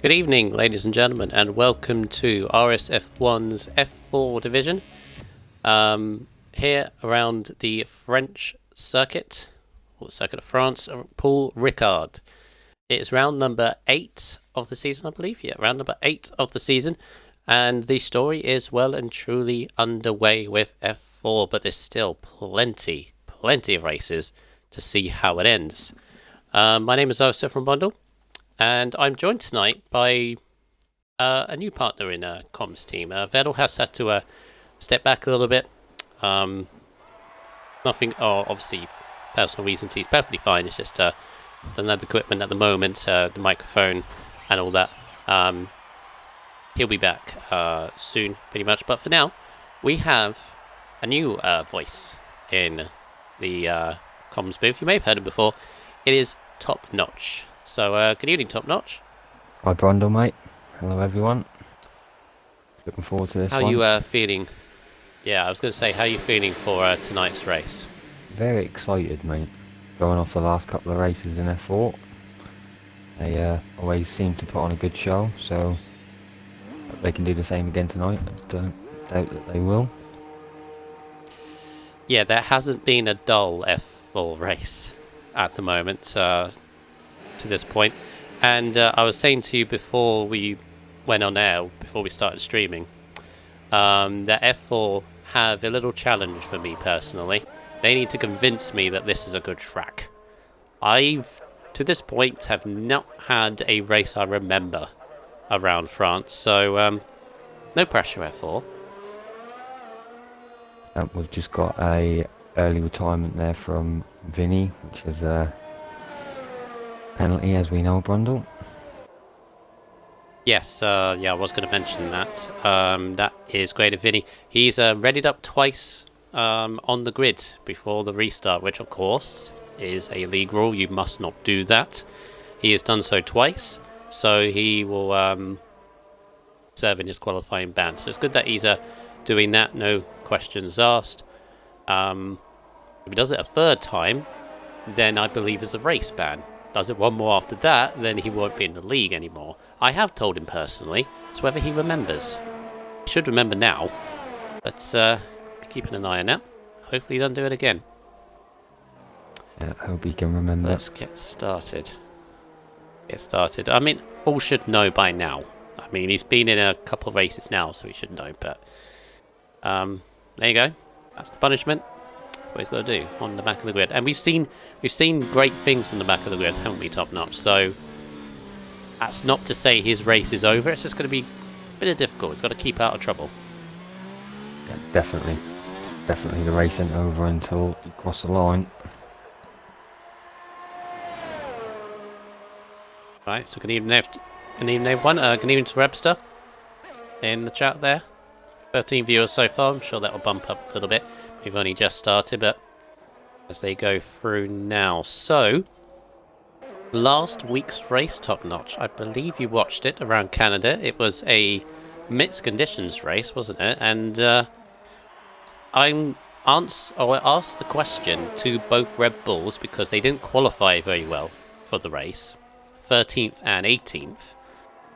Good evening, ladies and gentlemen, and welcome to RSF1's F4 division. Here around the French circuit, or the Circuit of France, Paul Ricard. It is round number 8 of the season, I believe. Yeah, round number 8 of the season. And the story is well and truly underway with F4, but there's still plenty of races to see how it ends. My name is RSF1, and I'm joined tonight by a new partner in a comms team. Vettel has had to step back a little bit. Obviously, personal reasons. He's perfectly fine. It's just doesn't have the equipment at the moment, the microphone and all that. He'll be back soon, pretty much. But for now, we have a new voice in the comms booth. You may have heard him before. It is Top Notch. So, good evening, Top Notch. Hi, Brundle, mate. Hello, everyone. Looking forward to this How one. are you feeling? Yeah, I was going to say, how are you feeling for tonight's race? Very excited, mate. Going off the last couple of races in F4. They always seem to put on a good show, so hope they can do the same again tonight. I don't doubt that they will. Yeah, there hasn't been a dull F4 race at the moment to this point. And I was saying to you before we went on air, before we started streaming, that F4 have a little challenge for me personally. They need to convince me that this is a good track. I've, to this point, have not had a race I remember around France, so no pressure, F4. We've just got a early retirement there from Vinny, which is a penalty, as we know, Brundle. Yes, I was going to mention that. That is great of Vinny. He's readied up twice on the grid before the restart, which of course is a league rule. You must not do that. He has done so twice, so he will serve in his qualifying ban. So it's good that he's doing that, no questions asked. If he does it a third time, then I believe it's a race ban. Does it one more after that, then he won't be in the league anymore. I have told him personally. It's whether he remembers. He should remember now, but keeping an eye on that. Hopefully he doesn't do it again. Yeah, hope he can remember. Let's get started. I mean, all should know by now. I mean, he's been in a couple of races now, so he should know. But there you go. That's the punishment. That's what he's got to do on the back of the grid. And we've seen great things on the back of the grid, haven't we, Top Notch? So that's not to say his race is over. It's just going to be a bit difficult. He's got to keep out of trouble. Yeah, definitely the race ain't over until you cross the line. Right, so good evening everyone. Good evening to Rebster in the chat there. 13 viewers so far. I'm sure that will bump up a little bit. We've only just started, but as they go through now. So, last week's race, Top Notch. I believe you watched it around Canada. It was a mixed conditions race, wasn't it? And I asked the question to both Red Bulls because they didn't qualify very well for the race. 13th and 18th.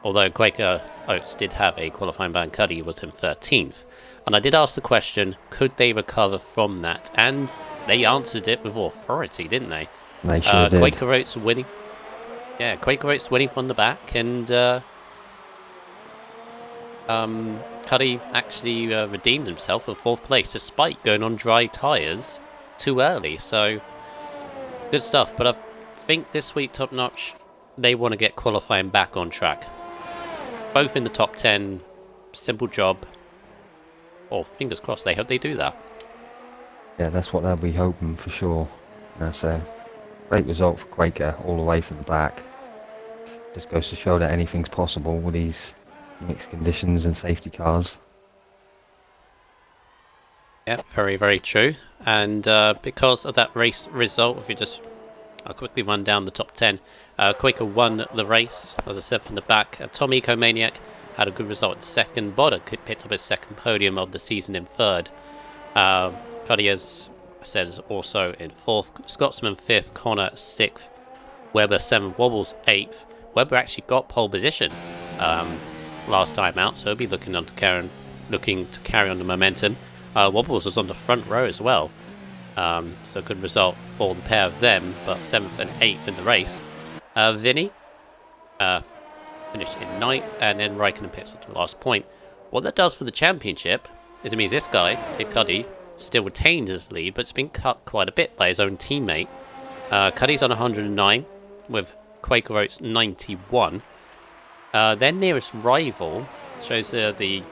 Although Quaker Oats did have a qualifying ban, Cuddy was in 13th. And I did ask the question, could they recover from that? And they answered it with authority, didn't they? They sure did. Quaker Oats winning. Yeah, Quaker Oats winning from the back, and Cuddy actually redeemed himself with 4th place despite going on dry tyres too early. So, good stuff. But I think this week, Top Notch, they want to get qualifying back on track. Both in the top 10, simple job. Or fingers crossed, they hope they do that. Yeah, that's what they'll be hoping for sure. That's a great result for Quaker all the way from the back. Just goes to show that anything's possible with these mixed conditions and safety cars. Yeah, very, very true. And because of that race result, if you just... I'll quickly run down the top 10. Quaker won the race, as I said, from the back. Tom Ecomaniac had a good result in second. Bodder picked up his second podium of the season in third. Cuddy, as I said, also in fourth. Scotsman fifth. Connor sixth. Webber 7th. Wobbles 8th. Webber actually got pole position last time out, so he'll be looking to carry on the momentum. Wobbles was on the front row as well, so a good result for the pair of them, but 7th and 8th in the race. Vinny finished in 9th, and then Raikkonen picks up the last point. What that does for the championship is it means this guy, Dave Cuddy, still retains his lead, but it's been cut quite a bit by his own teammate. Cuddy's on 109, with Quaker Oats 91. Their nearest rival, shows the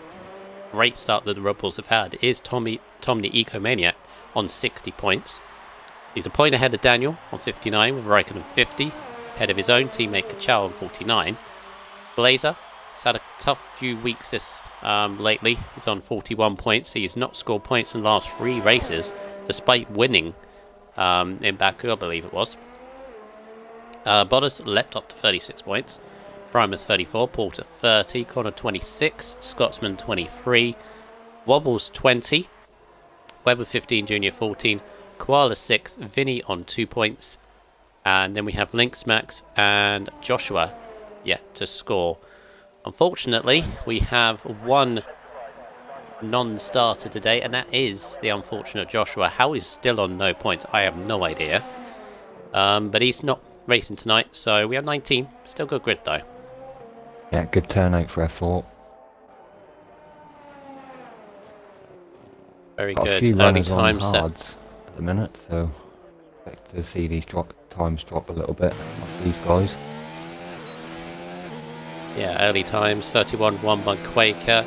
great start that the Red Bulls have had, is Tom the Ecomaniac on 60 points. He's a point ahead of Daniel on 59, with Raikkonen 50, ahead of his own teammate Kachow on 49. Blazer has had a tough few weeks lately. He's on 41 points. He's not scored points in the last 3 races, despite winning in Baku, I believe it was. Bottas leapt up to 36 points. Primus 34, Porter 30, Connor 26, Scotsman 23, Wobbles 20, Webber 15, Junior 14, Koala 6, Vinny on 2 points, and then we have Lynx Max and Joshua yet to score. Unfortunately, we have one non-starter today, and that is the unfortunate Joshua. How he's still on no points, I have no idea. But he's not racing tonight, so we have 19. Still good grid though. Yeah, good turnout for F4. Very Got good. a few Early runners time on set. hards at the minute, so expect to see these times drop a little bit off these guys. Yeah, early times. 31.1 by Quaker,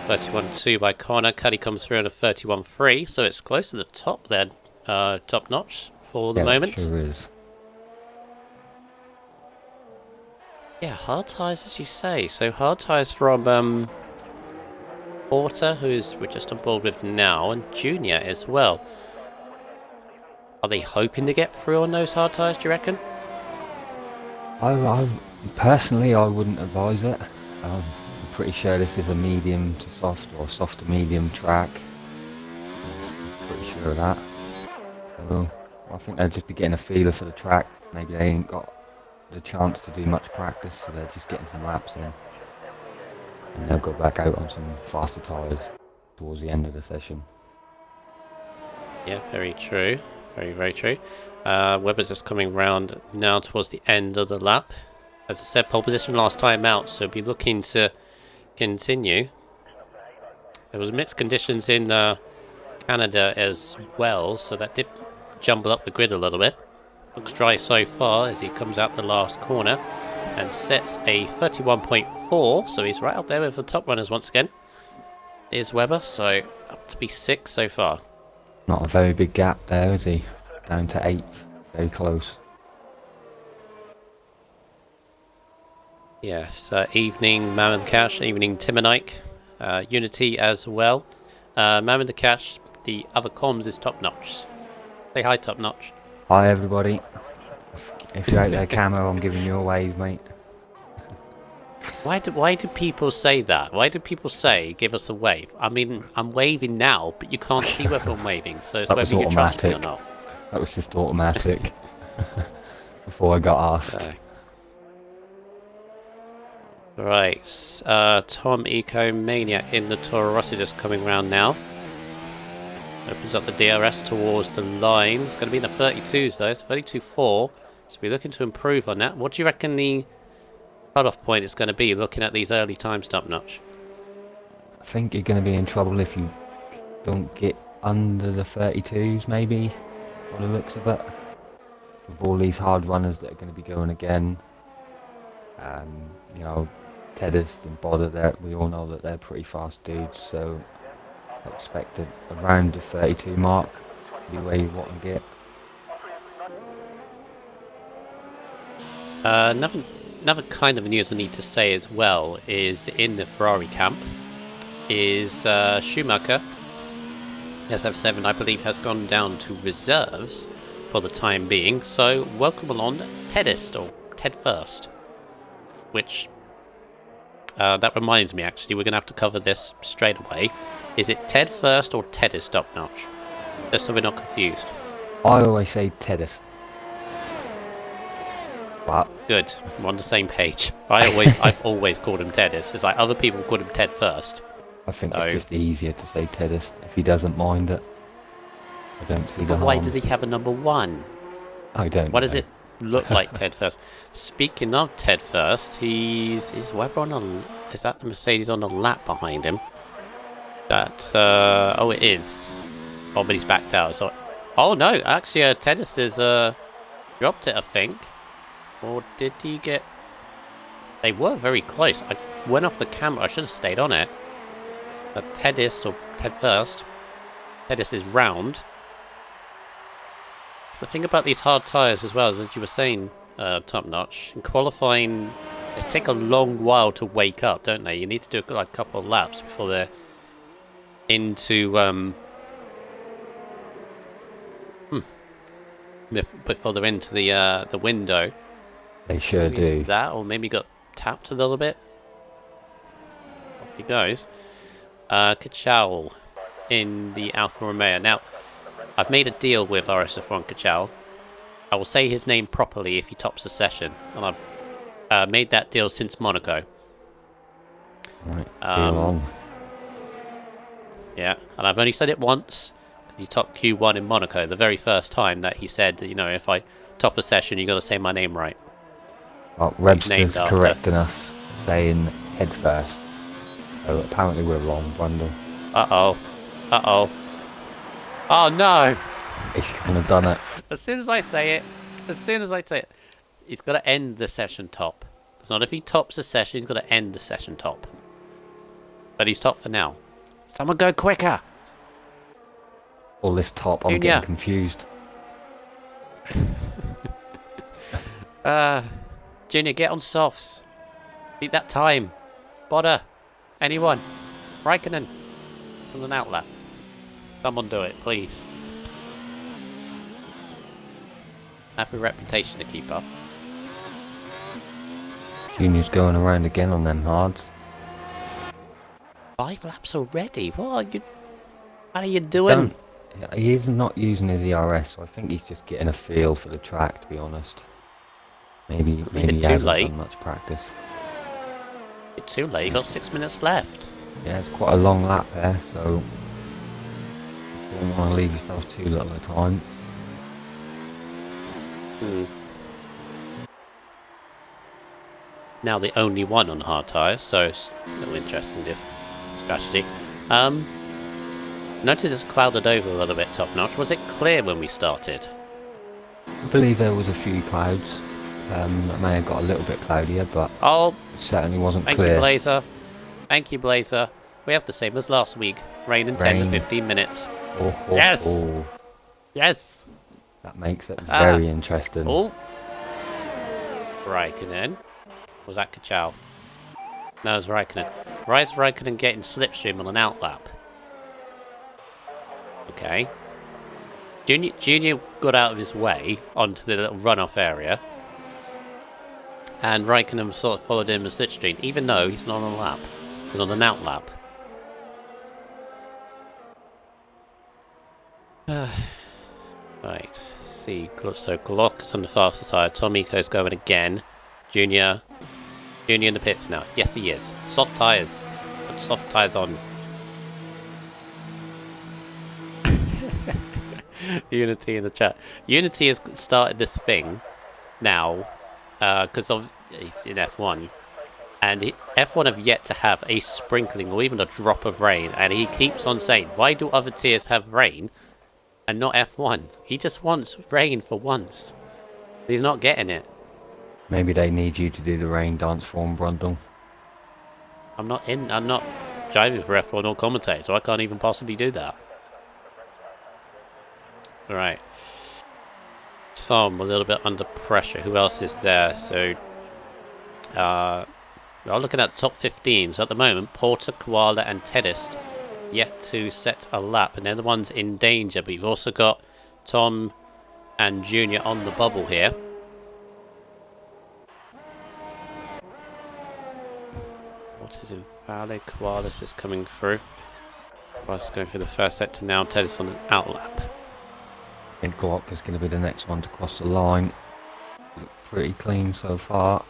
31.2 by Connor. Cuddy comes through on a 31.3, so it's close to the top there. Top notch for the moment. Sure is. Yeah, hard tyres as you say. So hard tyres from Porter, who's we're just on board with now, and Junior as well. Are they hoping to get through on those hard tyres, do you reckon? I personally, I wouldn't advise it. I'm pretty sure this is a medium to soft or soft to medium track. I'm pretty sure of that. So I think they'll just be getting a feeler for the track. Maybe they ain't got the chance to do much practice, so they're just getting some laps in. And they'll go back out on some faster tyres towards the end of the session. Yeah, very true. Very, very true. Webber's just coming round now towards the end of the lap. As I said, pole position last time out, so be looking to continue. There was mixed conditions in Canada as well, so that did jumble up the grid a little bit. Looks dry so far as he comes out the last corner and sets a 31.4, so he's right up there with the top runners once again. Here's Webber, so up to be 6th so far. Not a very big gap there, is he? Down to 8th, very close. Yes, evening Mammon Cash, evening Timonike, Unity as well. Mammon Cash, the other comms is top notch. Say hi, top notch. Hi everybody. If you're out there, Camo, I'm giving you a wave, mate. Why do people say that? Why do people say give us a wave? I mean, I'm waving now, but you can't see whether I'm waving, so it's whether you trust me or not. That was just automatic. Before I got asked. Right, Tom Ecomaniac in the Toro Rosso just coming round now. Opens up the DRS towards the line. It's going to be in the 32s though. It's 32.4. So we're looking to improve on that. What do you reckon the cut-off point is going to be looking at these early times, top notch? I think you're going to be in trouble if you don't get under the 32s maybe, by the looks of it. With all these hard runners that are going to be going again. You know, Tedist and Bodder, we all know that they're pretty fast dudes, so I expect it around the 32 mark to be where you want to get. Another kind of news I need to say as well is in the Ferrari camp is Schumacher, SF7, I believe, has gone down to reserves for the time being. So welcome along Tedist, or Ted First, which that reminds me, actually, we're going to have to cover this straight away. Is it Ted First or Tedist top notch? Just so we're not confused. I always say Tedist. But Good. We're on the same page. I've always called him Tedis. It's like other people called him Ted first. I think So- it's just easier to say Tedis if he doesn't mind it. I don't see the But harm. why does he have a number 1? I don't Why know. does it look like Ted First? Speaking of Ted First, is Webber on a... Is that the Mercedes on the lap behind him? That... oh, it is. Oh, but he's backed out. So, oh, no. Actually, Tedis has dropped it, I think. Or did he get... They were very close. I went off the camera. I should have stayed on it. Tedis, or Ted First. Tedis is round. So the thing about these hard tyres as well, as you were saying, Top Notch, in qualifying, they take a long while to wake up, don't they? You need to do like a couple of laps before they're into, before they're into the window. They sure Maybe it's do. that, or maybe got tapped a little bit. Off he goes. Kachow in the Alfa Romeo. Now, I've made a deal with RSF1 Kachow. I will say his name properly if he tops the session, and I've made that deal since Monaco. Right, deal on. Yeah, and I've only said it once, because he topped Q1 in Monaco, the very first time that he said, you know, if I top a session, you got to say my name right. Well, named Webster's after. correcting us, saying head first. So apparently we're wrong, Brundle. Uh-oh. Uh-oh. Oh, no! He's kind of done it. As soon as I say it, he's got to end the session top. It's not if he tops a session, he's got to end the session top. But he's top for now. Someone go quicker! All this top, I'm Junior. getting confused. Junior, get on softs. Beat that time. Bodder. Anyone. Raikkonen. On an outlap. Someone do it, please. I have a reputation to keep up. Junior's going around again on them hards. 5 laps already? What are you doing? He is not using his ERS, so I think he's just getting a feel for the track, to be honest. Maybe he too hasn't late. done much practice. It's too late, you got 6 minutes left. Yeah, it's quite a long lap there, so don't want to leave yourself too little a time. Now the only one on hard tyres, so it's a little interesting strategy. Notice it's clouded over a little bit, Top Notch. Was it clear when we started? I believe there was a few clouds. It may have got a little bit cloudier, but Oh, it certainly wasn't thank clear. you, Blazer. Thank you, Blazer. We have the same as last week. Rain in 10 to Rain. 15 minutes. Oh, oh, Yes! oh. Yes! That makes it very interesting. Oh! Raikkonen. Was that Kachow? No, it was Raikkonen. Why is Raikkonen getting slipstream on an outlap? Okay. Junior got out of his way onto the little runoff area. And Raikkonen sort of followed him in slipstream, even though he's not on a lap. He's on an outlap. Right, see, so Glock is on the faster side. Tomiko's going again. Junior in the pits now. Yes, he is. Soft tyres. Put soft tyres on. Unity in the chat. Unity has started this thing now because he's in F1. And F1 have yet to have a sprinkling or even a drop of rain. And he keeps on saying, why do other tiers have rain and not F1? He just wants rain for once. He's not getting it. Maybe they need you to do the rain dance for him, Brundle. I'm not driving for F1 or commentating, so I can't even possibly do that. Alright. Tom, a little bit under pressure. Who else is there? So, we're looking at the top 15. So at the moment, Porter, Koala and Tedist yet to set a lap. And they're the ones in danger. But you've also got Tom and Junior on the bubble here. Porter's invalid. Koala's is coming through. Koala's going through the first sector now. Tedist on an outlap. I think Glock is going to be the next one to cross the line. pretty clean so far.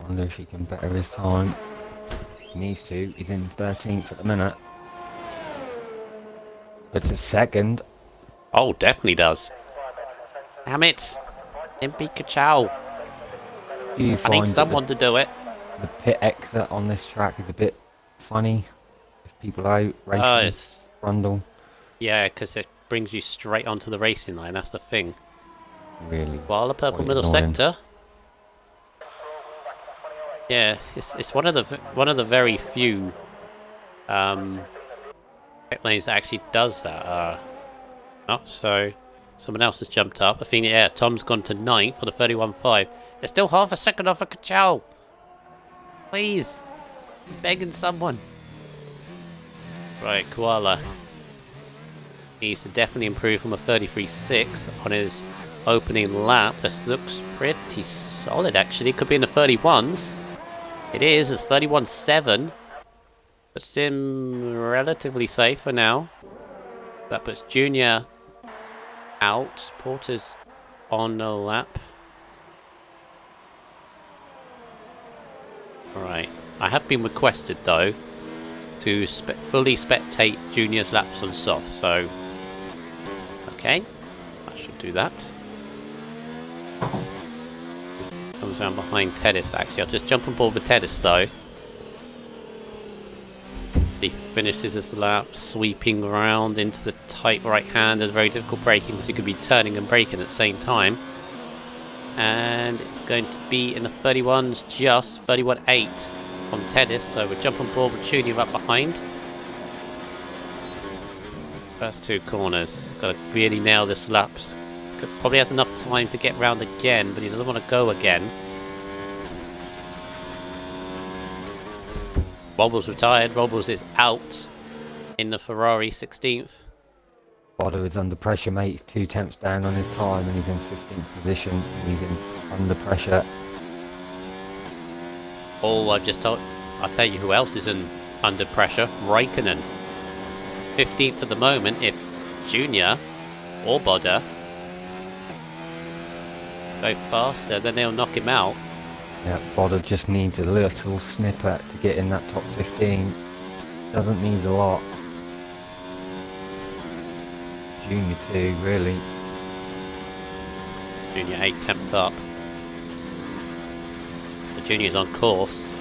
Wonder if he can better his time. He needs to. He's in 13th at the minute. It's a second. Oh, definitely does. Damn it. Impy Kachow. Do you I find need that someone to do it. the pit exit on this track is a bit funny if people are out racing It's... Brundle? Yeah, because it brings you straight onto the racing line. That's the thing. Really? While the purple quite middle annoying. sector. Yeah, it's one of the very few pit lanes that actually does that. Oh, so someone else has jumped up. I think yeah, Tom's gone to 9th for the 31.5. It's still half a second off a Kachow. Please, I'm begging someone. Right, Koala needs to definitely improve from a 33.6 on his opening lap. This looks pretty solid, actually. Could be in the 31s. It is. It's 31.7. Puts him relatively safe for now. That puts Junior out. Porter's on the lap. Right. I have been requested, though, to fully spectate Junior's laps on soft, so... Okay. I should do that. Comes down behind Tedis, actually. I'll just jump on board with Tedis, though. He finishes his lap, sweeping around into the tight right hand. It's very difficult braking because you could be turning and braking at the same time. And it's going to be in the 31s, just 31.8 on Tedis. So we'll jump on board with Junior up behind. First two corners. Got to really nail this lap. Probably has enough time to get round again, but he doesn't want to go again. Robles retired. Robles is out in the Ferrari 16th. Bodder is under pressure, mate. He's 2 tenths down on his time and he's in 15th position. And he's in under pressure. Oh, I'll tell you who else is under pressure. Raikkonen. 15th at the moment. If Junior or Bodder go faster, then they'll knock him out. Yeah, Bodder just needs a little snippet to get in that top 15. Doesn't need a lot. Junior too, really. Junior 8 tenths up. The Junior's on course,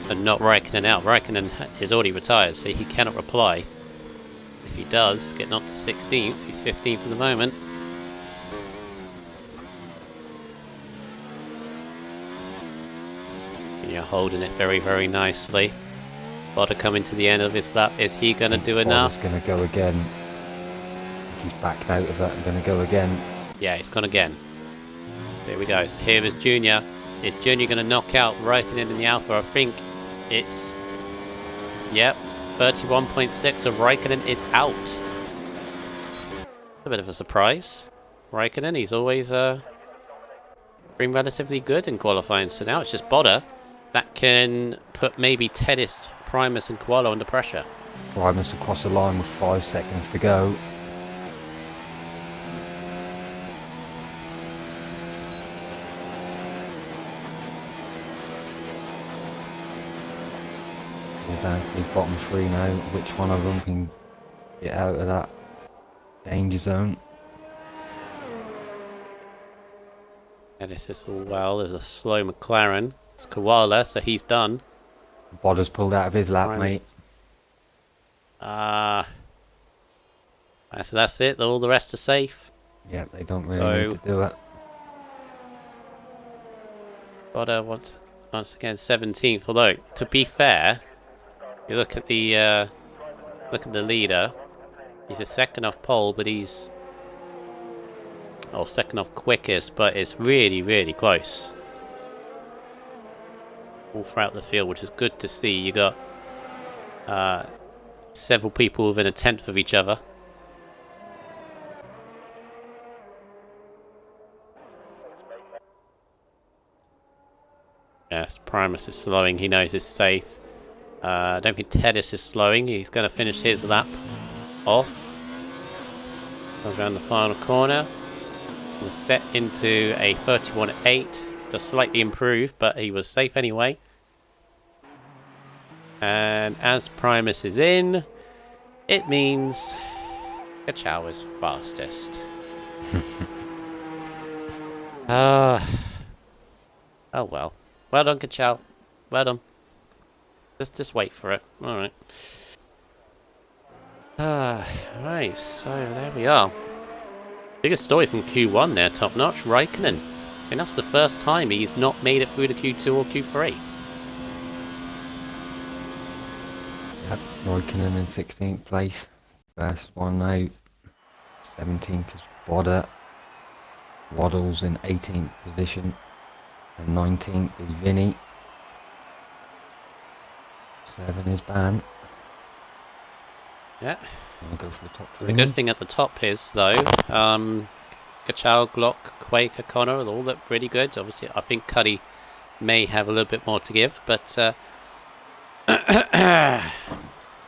and not Raikkonen out. Raikkonen is already retired, so he cannot reply. If he does, getting up to 16th, he's 15th at the moment. Junior holding it very, very nicely. Bodder coming to the end of his lap. Is he going to do enough? Bodder's going to go again. He's backed out of it and going to go again. Yeah, he's gone again. There we go. So here is Junior. Is Junior going to knock out Raikkonen in the Alpha? I think it's... Yep. 31.6 of Raikkonen is out. A bit of a surprise. Raikkonen, he's always been relatively good in qualifying. So now it's just Bodder that can put maybe Tedis, Primus and Koala under pressure. Primus across the line with 5 seconds to go. Down to the bottom 3 now. Which one of them can get out of that danger zone? Yeah, this is all well. There's a slow McLaren. It's Koala, so he's done. Bodder's pulled out of his lap, Primus. mate. So that's it. All the rest are safe. Yeah, they don't really need to do it. Bodder once again 17th. Although, to be fair, you look at the leader. He's a second off pole, but he's second off quickest, but it's really, really close. All throughout the field, which is good to see. You got several people within a tenth of each other. Yes, Primus is slowing. He knows it's safe. I don't think Tedis is slowing. He's going to finish his lap off. Goes around the final corner. Was set into a 31.8. Just slightly improved, but he was safe anyway. And as Primus is in, it means Kachow is fastest. Oh well. Well done, Kachow. Well done. Just wait for it. Alright. Right, so there we are. Biggest story from Q1 there, top notch. Raikkonen. I think that's the first time he's not made it through to Q2 or Q3. Yep, Raikkonen in 16th place. First one out. 17th is Wada. Waddles in 18th position. And 19th is Vinny. 7 is Ban. Yeah. I'll go for the top 3. The good thing at the top is, though, Kachow, Glock, Quake, O'Connor, all look really good. Obviously, I think Cuddy may have a little bit more to give, but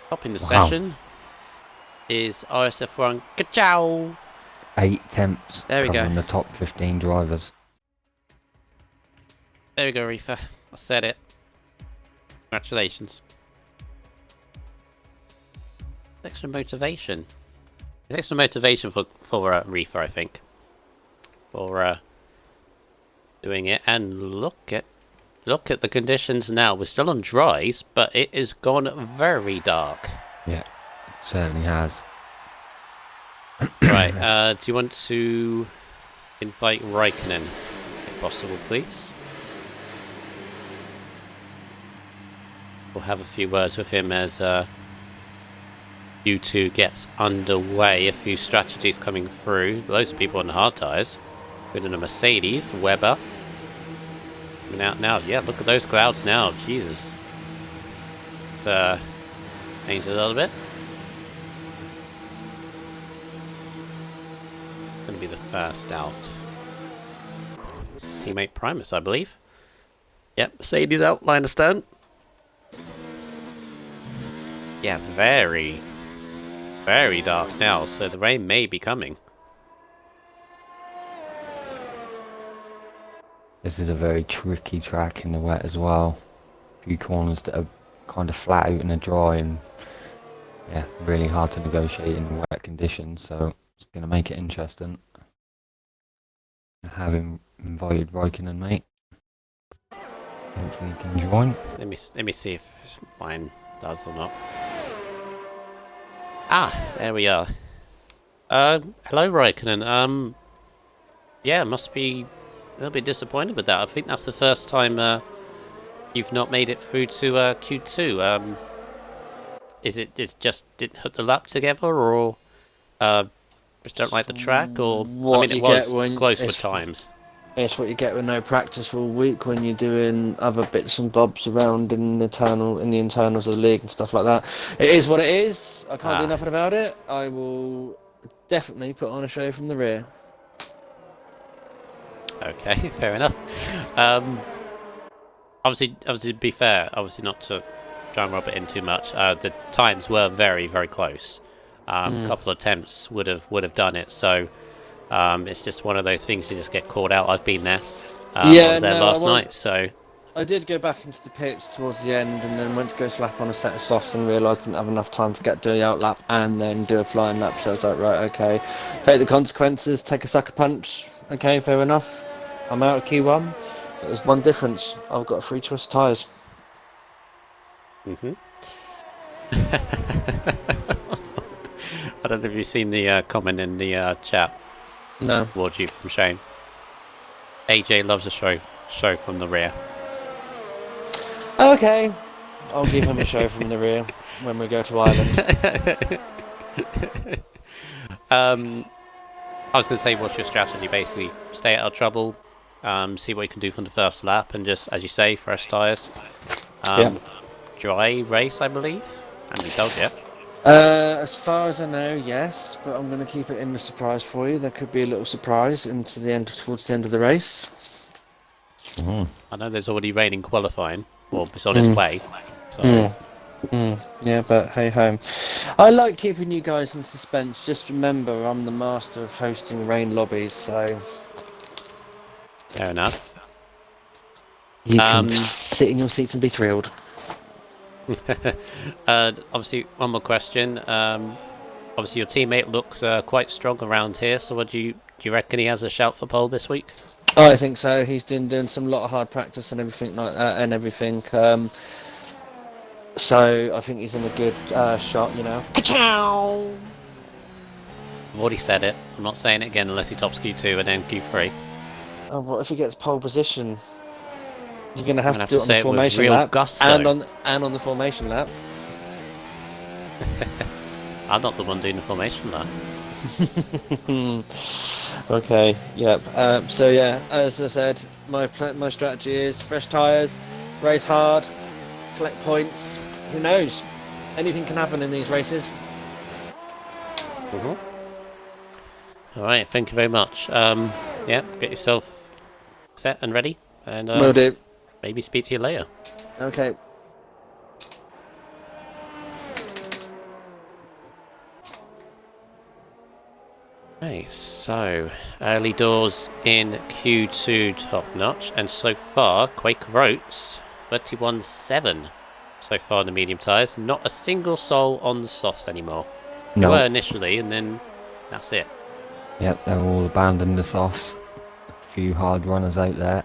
topping the session is RSF1 Kachow. 8 temps There we go. covering the top 15 drivers. There we go, Reefer. I said it. Congratulations. Extra motivation. It's extra motivation for Reefer, I think. For doing it. And look at the conditions now. We're still on dries, but it has gone very dark. Yeah, it certainly has. Right, do you want to invite Raikkonen, if possible, please? We'll have a few words with him as U2 gets underway. A few strategies coming through. Loads of people on the hard tyres. Including a Mercedes, Weber. Coming out now. Yeah, look at those clouds now. Jesus. It's changed a little bit. Going to be the first out. Teammate Primus, I believe. Yep, Mercedes out, line of stone. Yeah, very dark now, so the rain may be coming. This is a very tricky track in the wet as well. A few corners that are kind of flat out and dry, and yeah, really hard to negotiate in wet conditions, so it's going to make it interesting. Having invited Raikkonen, mate. Hopefully you can join. Let me see if mine does or not. Ah, there we are. Hello Raikkonen. Yeah, must be a little bit disappointed with that. I think that's the first time you've not made it through to Q2. Is it just didn't hook the lap together, or just don't like the track, or I mean, it was close with times. It's what you get with no practice all week when you're doing other bits and bobs around in the internals of the league and stuff like that. It is what it is. I can't do nothing about it. I will definitely put on a show from the rear. Okay, fair enough. Obviously, to be fair, obviously not to try and rub it in too much. The times were very, very close. A couple of attempts would have done it. So it's just one of those things you just get caught out. I've been there. I was there last night, so I did go back into the pits towards the end, and then went to go slap on a set of softs and realised I didn't have enough time to get to the out lap and then do a flying lap. So I was like, right, okay, take the consequences, take a sucker punch. Okay, fair enough. I'm out of Q1, but there's one difference. I've got a free choice of tyres. I don't know if you've seen the comment in the chat. No. Towards you from Shane. AJ loves a show from the rear. Okay, I'll give him a show from the rear when we go to Ireland. I was going to say, what's your strategy? Basically, stay out of trouble, see what you can do from the first lap, and just, as you say, fresh tyres. Dry race, I believe. And we told you. As far as I know, yes, but I'm going to keep it in the surprise for you. There could be a little surprise towards the end of the race. I know there's already rain in qualifying, or it's on its way. So Yeah, but hey ho. I like keeping you guys in suspense. Just remember, I'm the master of hosting rain lobbies, so Fair enough. you can sit in your seats and be thrilled. Obviously, one more question. Obviously, your teammate looks quite strong around here. So, what do you reckon he has a shout for pole this week? I think so. He's doing some lot of hard practice and everything like that, and everything. So I think he's in a good shot. Ka-chow! I've already said it. I'm not saying it again unless he tops Q2 and then Q3. Oh, what if he gets pole position? You're gonna I'm have gonna to have do to it on the say it with formation real lap gusto. and on the formation lap. I'm not the one doing the formation lap. Okay. Yep. So yeah, as I said, my strategy is fresh tyres, race hard, collect points. Who knows? Anything can happen in these races. All right, thank you very much. Yeah, get yourself set and ready, and Will do. maybe speak to you later. Okay. Okay, so early doors in Q2 top notch, and so far Quaker Oats 31.7 so far in the medium tyres. Not a single soul on the softs anymore. They No. were initially, and then that's it. Yep, they're all abandoned the softs. A few hard runners out there.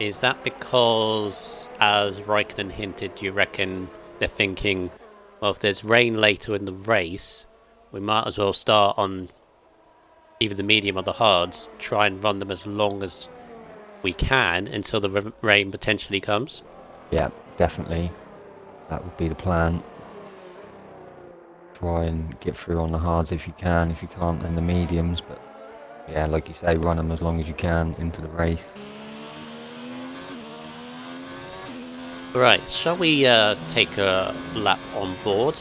Is that because, as Raikkonen hinted, do you reckon they're thinking, well, if there's rain later in the race, we might as well start on either the medium or the hards, try and run them as long as we can until the rain potentially comes? Yep, definitely. That would be the plan. Try and get through on the hards if you can. If you can't, then the mediums. But yeah, like you say, run them as long as you can into the race. Right, shall we take a lap on board?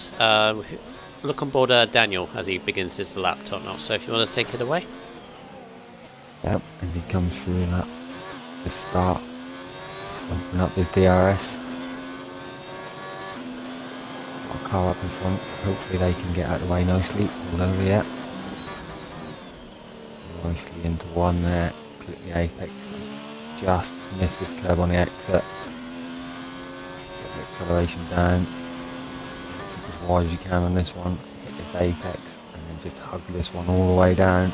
Look on board Daniel as he begins his lap top now. So if you want to take it away. Yep, as he comes through that, just start open up his DRS. Got a car up in front, hopefully they can get out of the way nicely. All over yet. Nicely into one there, clip the apex, just miss this curb on the exit. Get the acceleration down, keep as wide as you can on this one, hit this apex, and then just hug this one all the way down.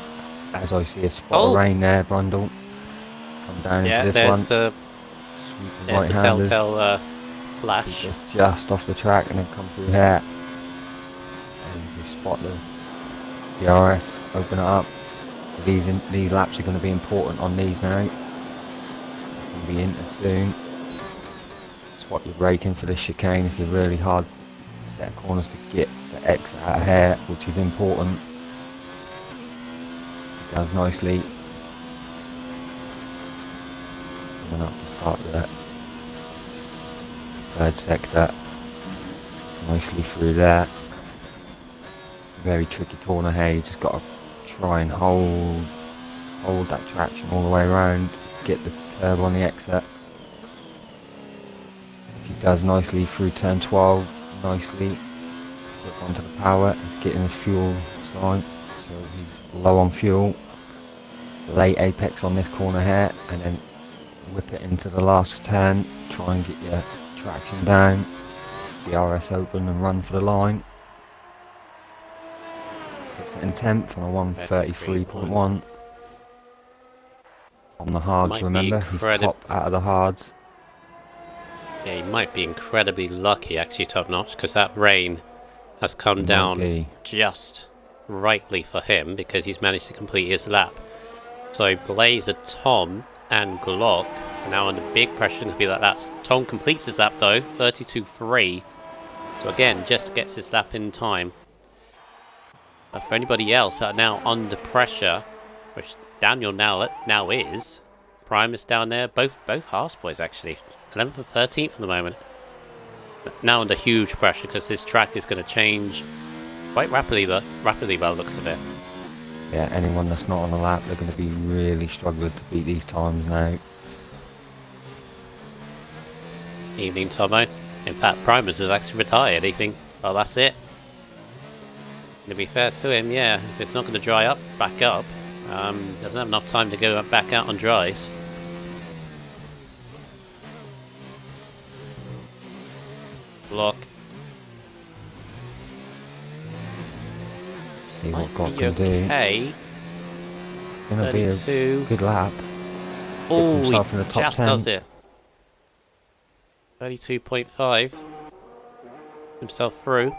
As I see a spot of rain there, Brundle. Come down into this one. There's the telltale flash. Just off the track and then come through here. And just spot the DRS, open it up. These laps are going to be important on these now. It's going to be into soon. Spot your braking for this chicane. This is a really hard set of corners to get the exit out of here, which is important. It does nicely. Coming up to start the third sector. Nicely through there. Very tricky corner here. You just got to try and hold that traction all the way around. Get the curb on the exit. He does nicely through turn 12. Nicely. Flip onto the power. He's getting his fuel sign. So he's low on fuel. Late apex on this corner here. And then whip it into the last turn. Try and get your traction down. DRS open and run for the line. Puts it in 10th on a 133.1. On the hards, remember? He's top out of the hards. Yeah, he might be incredibly lucky, actually, top notch, because that rain has come down just rightly for him, because he's managed to complete his lap. So Blazer, Tom, and Glock are now under big pressure to be like that. Tom completes his lap, though, 32.3. So again, just gets his lap in time. But for anybody else that are now under pressure, which Daniel now is, Primus down there, both Haas boys actually, 11th and 13th for the moment. Now under huge pressure because this track is going to change quite rapidly by the looks of it. Yeah, anyone that's not on the lap, they're going to be really struggling to beat these times now. Evening, Tomo. In fact, Primus is actually retired. He think, well, that's it. To be fair to him, yeah, if it's not going to dry up, back up, doesn't have enough time to go back out on dries. Block. See what Might God be can do. okay. Gonna be a 32. good lap. Oh, himself in the he top just 10. does it. 32.5. Himself through.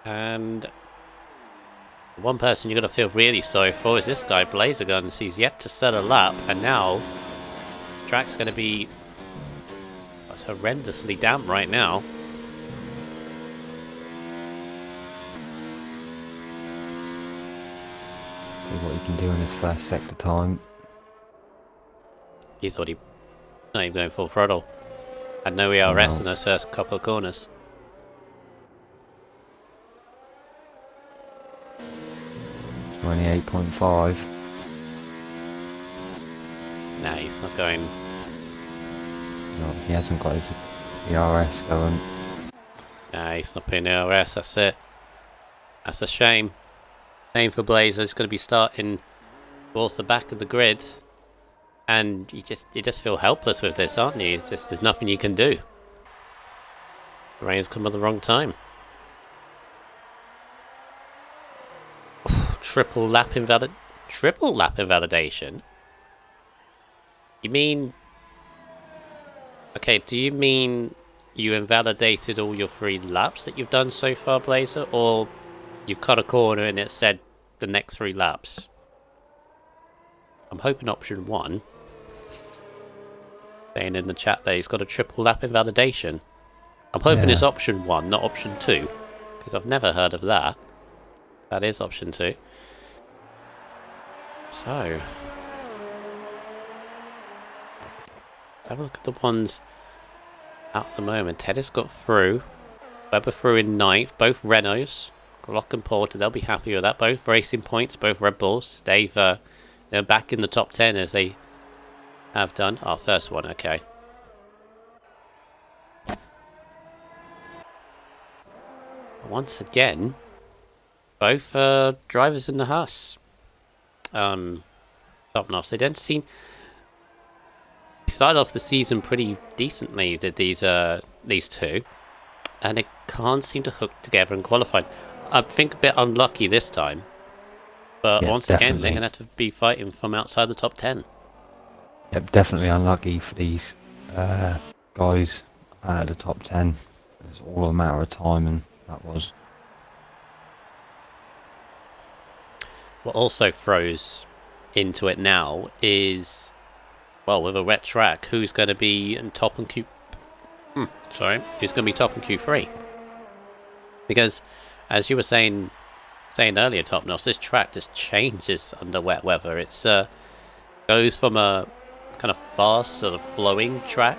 And one person you're going to feel really sorry for is this guy, Blazer Guns. He's yet to set a lap, and now the track's going to be horrendously damp right now. See what he can do in his first sector time. He's already not even going full throttle. Had no ERS No. in those first couple of corners. $28.5. Nah, he's not going. No, he hasn't got his ERS going. Nah, he's not putting ERS. That's it. That's a shame. Shame for Blazer. He's going to be starting towards the back of the grid, and you just feel helpless with this, aren't you? It's just, there's nothing you can do. The rain's come at the wrong time. Triple lap invalidation. You mean? Okay, do you mean you invalidated all your 3 laps that you've done so far, Blazer, or you've cut a corner and it said the next 3 laps? I'm hoping option 1. Saying in the chat there he's got a triple lap invalidation. I'm hoping it's option 1, not option 2, because I've never heard of that. That is option 2. So, have a look at the ones out at the moment. Teddy's got through. Webber through in 9th. Both Renaults. Glock and Porter, they'll be happy with that. Both racing points, both Red Bulls. They're back in the top 10 as they have done. Our first one, okay. Once again, both drivers in the Haas. Top notch. They don't seem. They started off the season pretty decently. Did these two, and it can't seem to hook together in qualifying. I think a bit unlucky this time, but Yeah, once definitely. again they're gonna have to be fighting from outside the top 10. Yep, definitely unlucky for these guys at the top 10. It's all a matter of time, and that was. What also throws into it now is, well, with a wet track, who's going to be in top in Q? Who's going to be top in Q3? Because, as you were saying earlier, Top Notch, this track just changes under wet weather. It's goes from a kind of fast, sort of flowing track,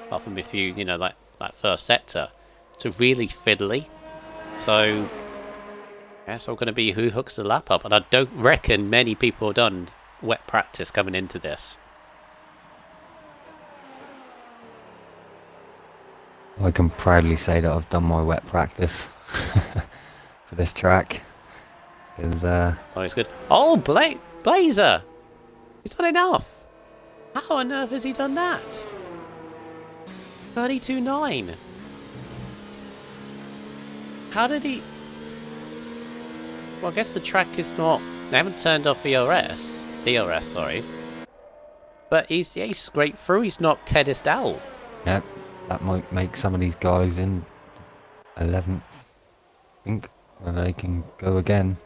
apart from if you like that first sector, to really fiddly. So it's all going to be who hooks the lap up, and I don't reckon many people have done wet practice coming into this. I can proudly say that I've done my wet practice for this track. Because, Oh, it's good. Oh, Blazer! He's done enough! How on earth has he done that? 32.9. How did he... Well, I guess the track is not... They haven't turned off DRS, sorry. But he's scraped through, he's knocked Tedist out. yep, that might make some of these guys in 11th think where they can go again.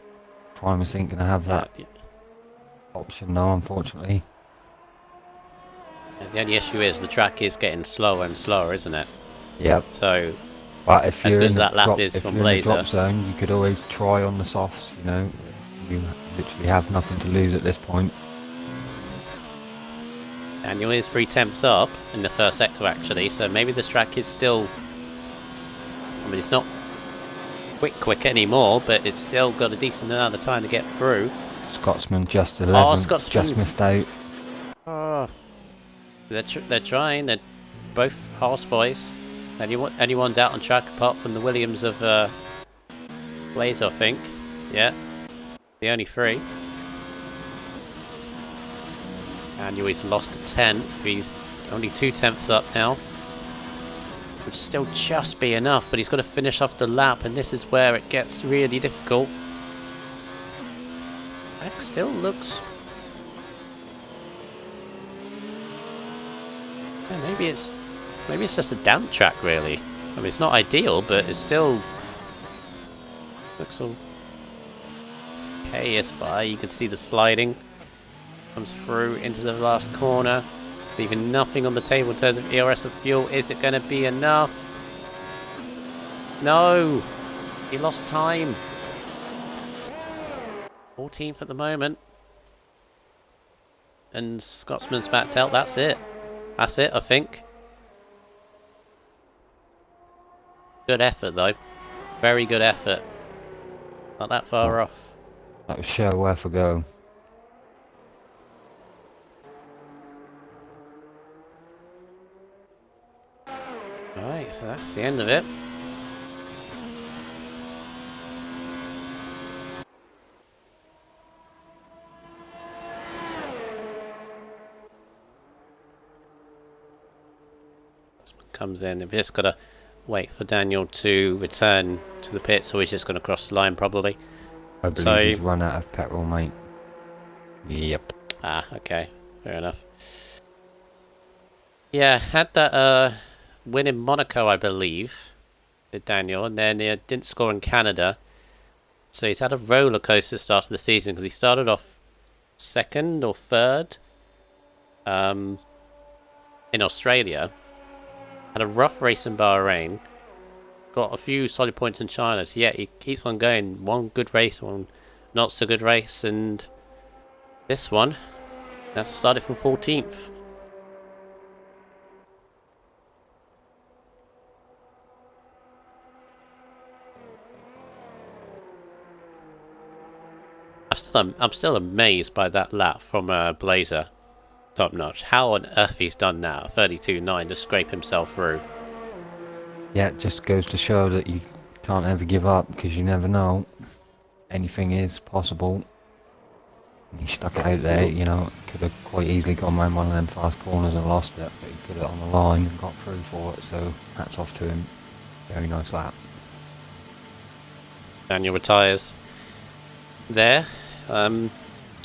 Primus ain't going to have that option now, unfortunately. The only issue is the track is getting slower and slower, isn't it? Yep. So, But if as you're good in as the that lap drop, is if from you're in the Blazer. drop zone, you could always try on the softs. You literally have nothing to lose at this point. And you is 3 temps up in the first sector actually, so maybe this track is still... I mean, it's not quick anymore, but it's still got a decent amount of time to get through. Scotsman just 11th, Scotsman. just missed out. Oh, they're trying. They're both Haas boys. Anyone's out on track apart from the Williams of Blaze, I think. Yeah, the only three. Daniel, he's lost a 10th. He's only 2/10 up now. Would still just be enough, but he's got to finish off the lap, and this is where it gets really difficult. Back still looks... Yeah, maybe it's just a damp track, really. I mean, it's not ideal, but it still looks all okay. Yes, by you can see the sliding comes through into the last corner, leaving nothing on the table in terms of ERS of fuel. Is it going to be enough? No, he lost time. 14th at the moment, and Scotsman's backed out. That's it. That's it, I think. Good effort, though. Very good effort. Not that far off. That was sure worth a go. Alright, so that's the end of it. Comes in. We've just got to wait for Daniel to return to the pit, so he's just going to cross the line probably. I believe he's run out of petrol, mate. Yep. Ah, okay. Fair enough. Yeah, had that win in Monaco, I believe, with Daniel, and then he didn't score in Canada. So he's had a roller coaster start of the season, because he started off second or third in Australia. Had a rough race in Bahrain. Got a few solid points in China. So yeah, he keeps on going. One good race, one not so good race, and this one that's started from 14th. I'm still amazed by that lap from Blazer. Top notch. How on earth he's done that? 32.9 to scrape himself through. Yeah, it just goes to show that you can't ever give up, because you never know. Anything is possible. He stuck it out there, you know, could have quite easily gone around one of them fast corners and lost it, but he put it on the line and got through for it, so hats off to him. Very nice lap. Daniel retires there.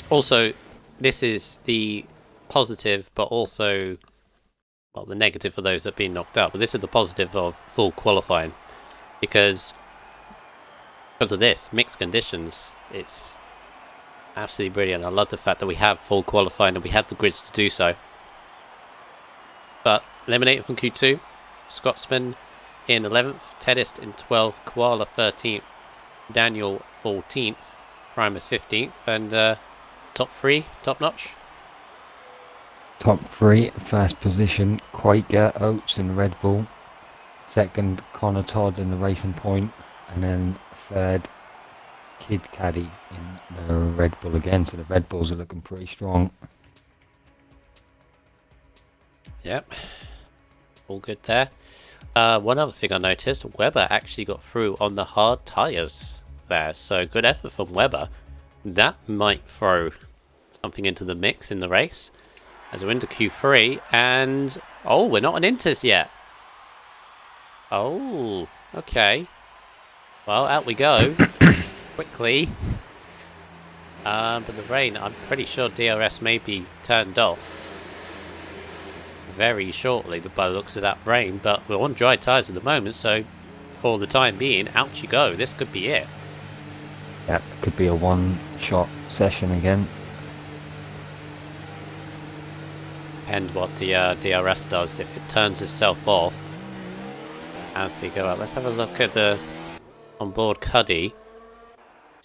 Also, this is the positive, but also, well, the negative for those that have been knocked out. But this is the positive of full qualifying, because of this mixed conditions, it's absolutely brilliant. I love the fact that we have full qualifying and we have the grids to do so. But eliminated from Q2, Scotsman in 11th, Tedist in 12th, Koala 13th, Daniel 14th, Primus 15th, and top three, top notch. Top three, first position, Quaker, Oates in the Red Bull. Second, Connor Todd in the Racing Point. And then third, Kid Caddy in the Red Bull again. So the Red Bulls are looking pretty strong. Yep. All good there. One other thing I noticed, Webber actually got through on the hard tyres there. So good effort from Webber. That might throw something into the mix in the race. As we're into Q3, and oh, we're not on Inters yet. Oh, okay. Well, out we go quickly. But the rain, I'm pretty sure DRS may be turned off very shortly by the looks of that rain. But we're on dry tyres at the moment, so for the time being, out you go. This could be it. Yeah, could be a one-shot session again. And what the DRS does if it turns itself off as they go out. Let's have a look at the onboard Cuddy.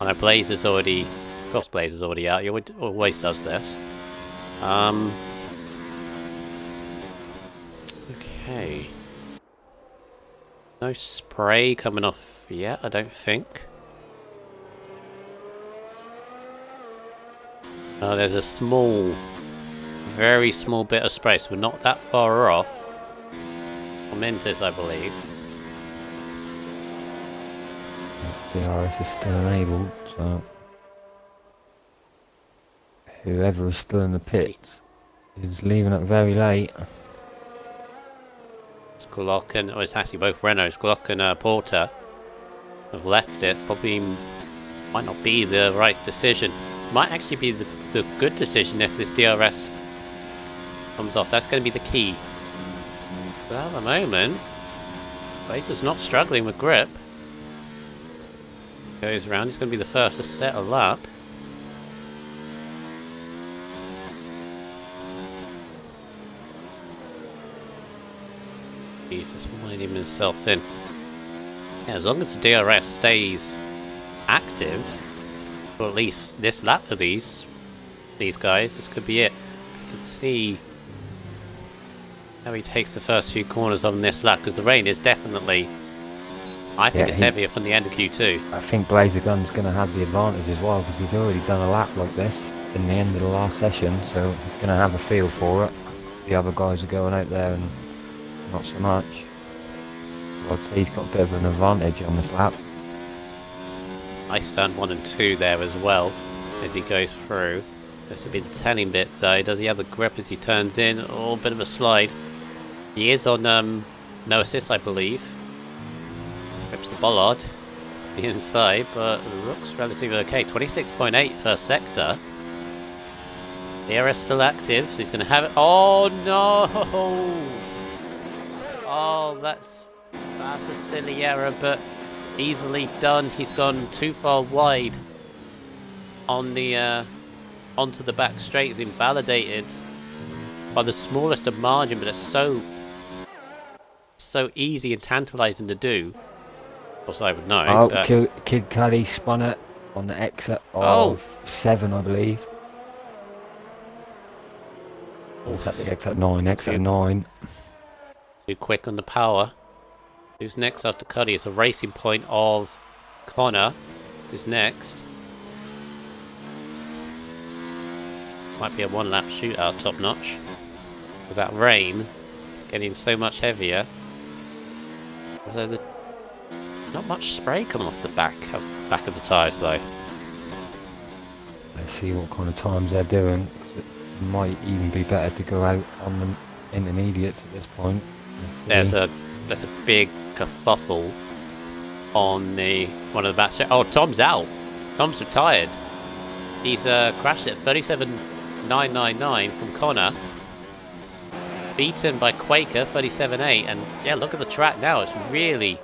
I know Blazer's already, of course Blazer's already out. He always does this. Okay. No spray coming off yet, I don't think. There's a very small bit of spray, so we're not that far off. Mintis, I believe. DRS is still enabled, so whoever is still in the pits is leaving it very late. It's Glock and... Oh, it's actually both Renaults. Glock and Porter have left it. Probably might not be the right decision. Might actually be the good decision if this DRS comes off. That's going to be the key. But at the moment, Blazer's not struggling with grip. Goes around. He's going to be the first to set a lap. He's just winding himself in. Yeah, as long as the DRS stays active, or at least this lap for these guys, this could be it. You can see how he takes the first few corners on this lap, because the rain is definitely, I think it's heavier from the end of Q2. I think Blazer Gun's going to have the advantage as well, because he's already done a lap like this in the end of the last session, so he's going to have a feel for it. The other guys are going out there and not so much. I'd say he's got a bit of an advantage on this lap. Nice turn 1 and 2 there as well, as he goes through. This will be the telling bit though. Does he have the grip as he turns in? Oh, a bit of a slide. He is on no assist, I believe. Grips the bollard the inside, but looks relatively okay. 26.8 first sector. The DRS still active, so he's going to have it. Oh no! Oh, that's a silly error, but easily done. He's gone too far wide on the onto the back straight. He's invalidated by the smallest of margin, but it's so easy and tantalising to do. Of course, I would know. Oh, Kid Cuddy spun it on the exit of 7, I believe. Or was that the exit 9? Exit 9. Too quick on the power. Who's next after Cuddy? It's a racing point of Connor. Who's next? Might be a one-lap shootout, top notch. Because that rain is getting so much heavier. Although not much spray coming off the back of the tyres though. Let's see what kind of times they're doing. Cause it might even be better to go out on the intermediates at this point. There's a big kerfuffle on one of the back. Oh, Tom's out. Tom's retired. He's crashed at 37.999 from Connor. Beaten by Quaker 37.8, and yeah, look at the track now. It's really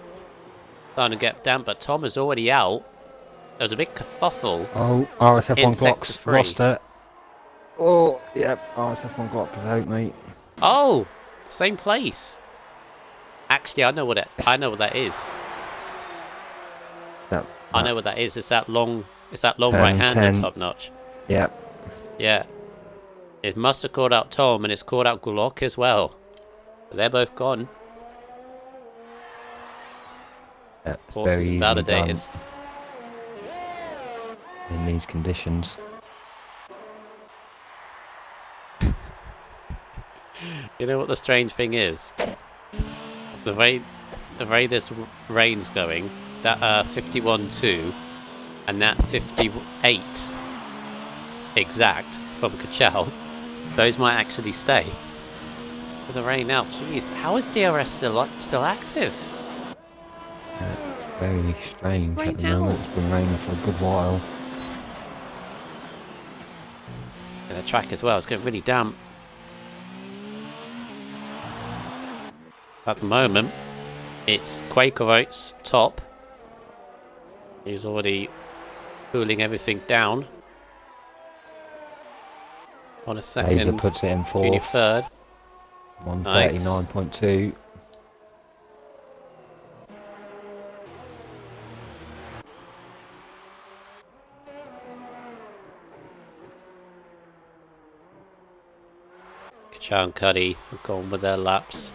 starting to get damp. But Tom is already out. There was a big kerfuffle. Oh, RSF1 Glock's Glock's lost it. Oh, yep, RSF1 Glock is out, mate. Oh, same place. Actually, I know what that is. I know what that is. It's that long right-hander top notch. Yep. Yeah. It must have called out Tom, and it's called out Glock as well. But they're both gone. Yep, Horse is invalidated. In these conditions. You know what the strange thing is? The way this rain's going, that 51.2 and that 58 exact from Kachal, those might actually stay. With the rain out, jeez, how is DRS still active? Very strange Rain at the moment. out. It's been raining for a good while. Yeah, the track as well, it's getting really damp. At the moment, it's Quakeroats top. He's already cooling everything down. On a second, Laser puts it in Junior fourth. third. 139.2. Kachal and Cuddy have gone with their laps.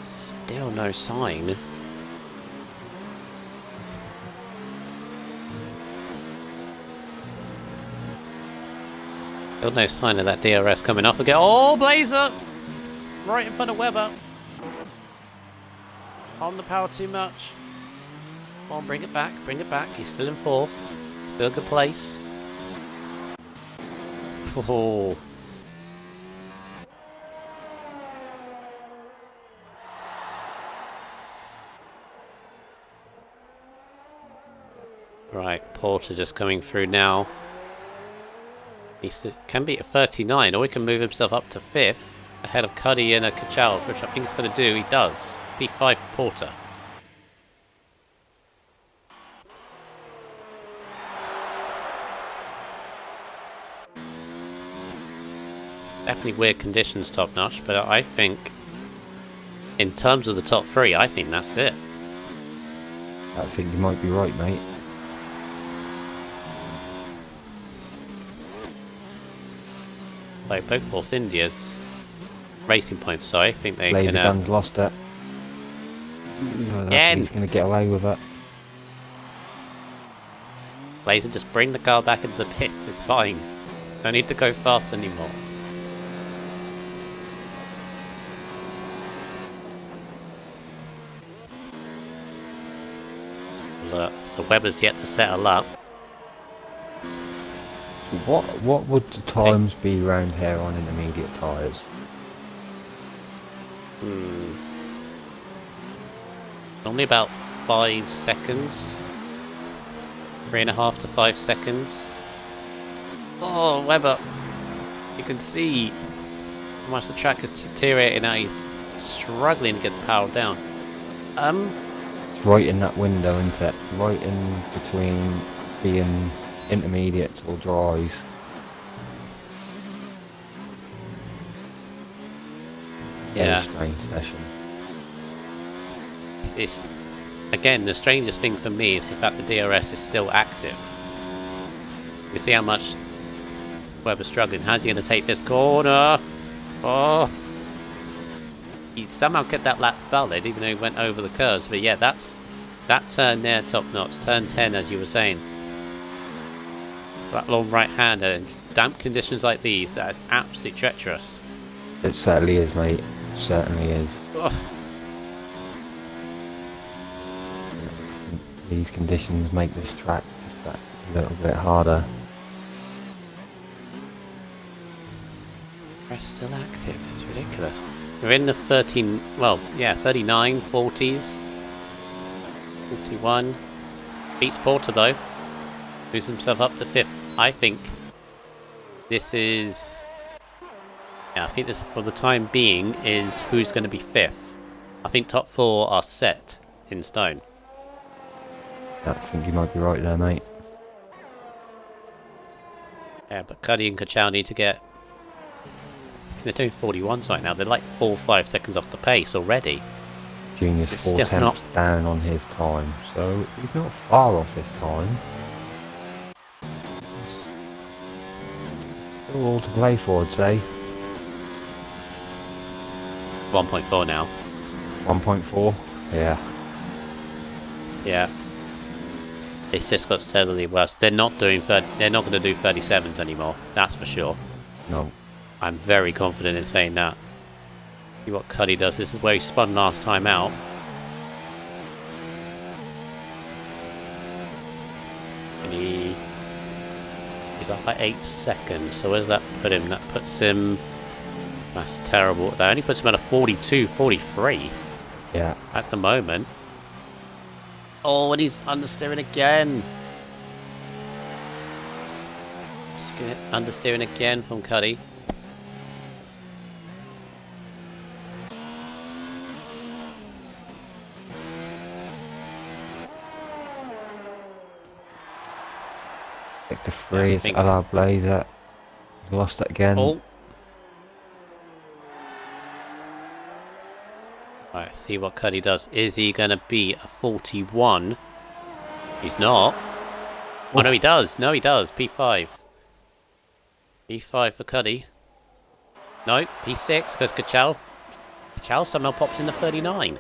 Still no sign. Still no sign of that DRS coming off again. Oh, Blazer! right in front of Webber. On the power too much. Come on, bring it back, bring it back. He's still in 4th. Still a good place. Oh. Right, Porter just coming through now. He can be at 39, or he can move himself up to 5th, ahead of Cuddy and a Kachal, which I think he's going to do. He does. P5 for Porter. Definitely weird conditions, top notch, but I think, in terms of the top 3, I think that's it. I think you might be right, mate. Like both Force India's racing points, so I think they Laser can. Gun's lost it. Yeah, he's going to get away with it. Laser, just bring the car back into the pits. It's fine. Don't need to go fast anymore. Look, so Webber's yet to settle up. What would the times be round here on intermediate tyres? Normally about 5 seconds. 3.5 to 5 seconds. Oh, Webber! You can see how much the track is deteriorating now. He's struggling to get the power down. It's right in that window, isn't it? Right in between being intermediates or dries. Yeah. Very strange session. It's, again, the strangest thing for me is the fact the DRS is still active. You see how much Webber's struggling. How's he going to take this corner? Oh! He somehow kept that lap valid, even though he went over the curves. But yeah, that turn there, top notch. Turn 10, as you were saying. That long right-hander in damp conditions like these, that is absolutely treacherous. It certainly is, mate. It certainly is. Ugh. These conditions make this track just that little bit harder. Press still active. It's ridiculous. We're in the 13, well, yeah, 39, 40s. 41. Beats Porter, though. Moves himself up to 5th. I think this is... Yeah, I think this, for the time being, is who's going to be 5th. I think top 4 are set in stone. I think you might be right there, mate. Yeah, but Cuddy and Kachal need to get... They're doing 41s right now. They're like 4 or 5 seconds off the pace already. Junior's It's 4 still tenths not down on his time, so he's not far off this time. Still all to play for, I'd say. 1.4 now. 1.4? Yeah. Yeah. It's just got steadily worse. They're not doing they're not going to do 37s anymore. That's for sure. No. I'm very confident in saying that. See what Cuddy does. This is where he spun last time out. And he's up by 8 seconds. So where does that put him? That puts him... That's terrible. That only puts him at a 42, 43. Yeah. At the moment. Oh, and he's understeering again. Understeering again from Cuddy. Victor Free is Allard Blazer. Lost it again. Oh. Alright, see what Cuddy does. Is he going to be a 41? He's not. Oh, no, he does. No, he does. P5. P5 for Cuddy. No, P6 because Kachal. Kachal somehow pops in the 39.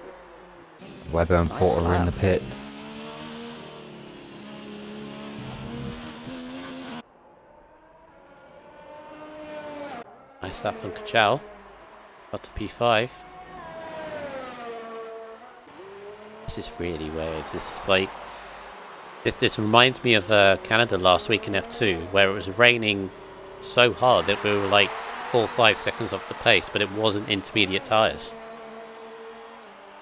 Webber and Nice Porter are in lap. the pit. Nice lap from Kachal. Got to P5. This is really weird. This is like... This reminds me of Canada last week in F2, where it was raining so hard that we were like 4 or 5 seconds off the pace, but it wasn't intermediate tyres.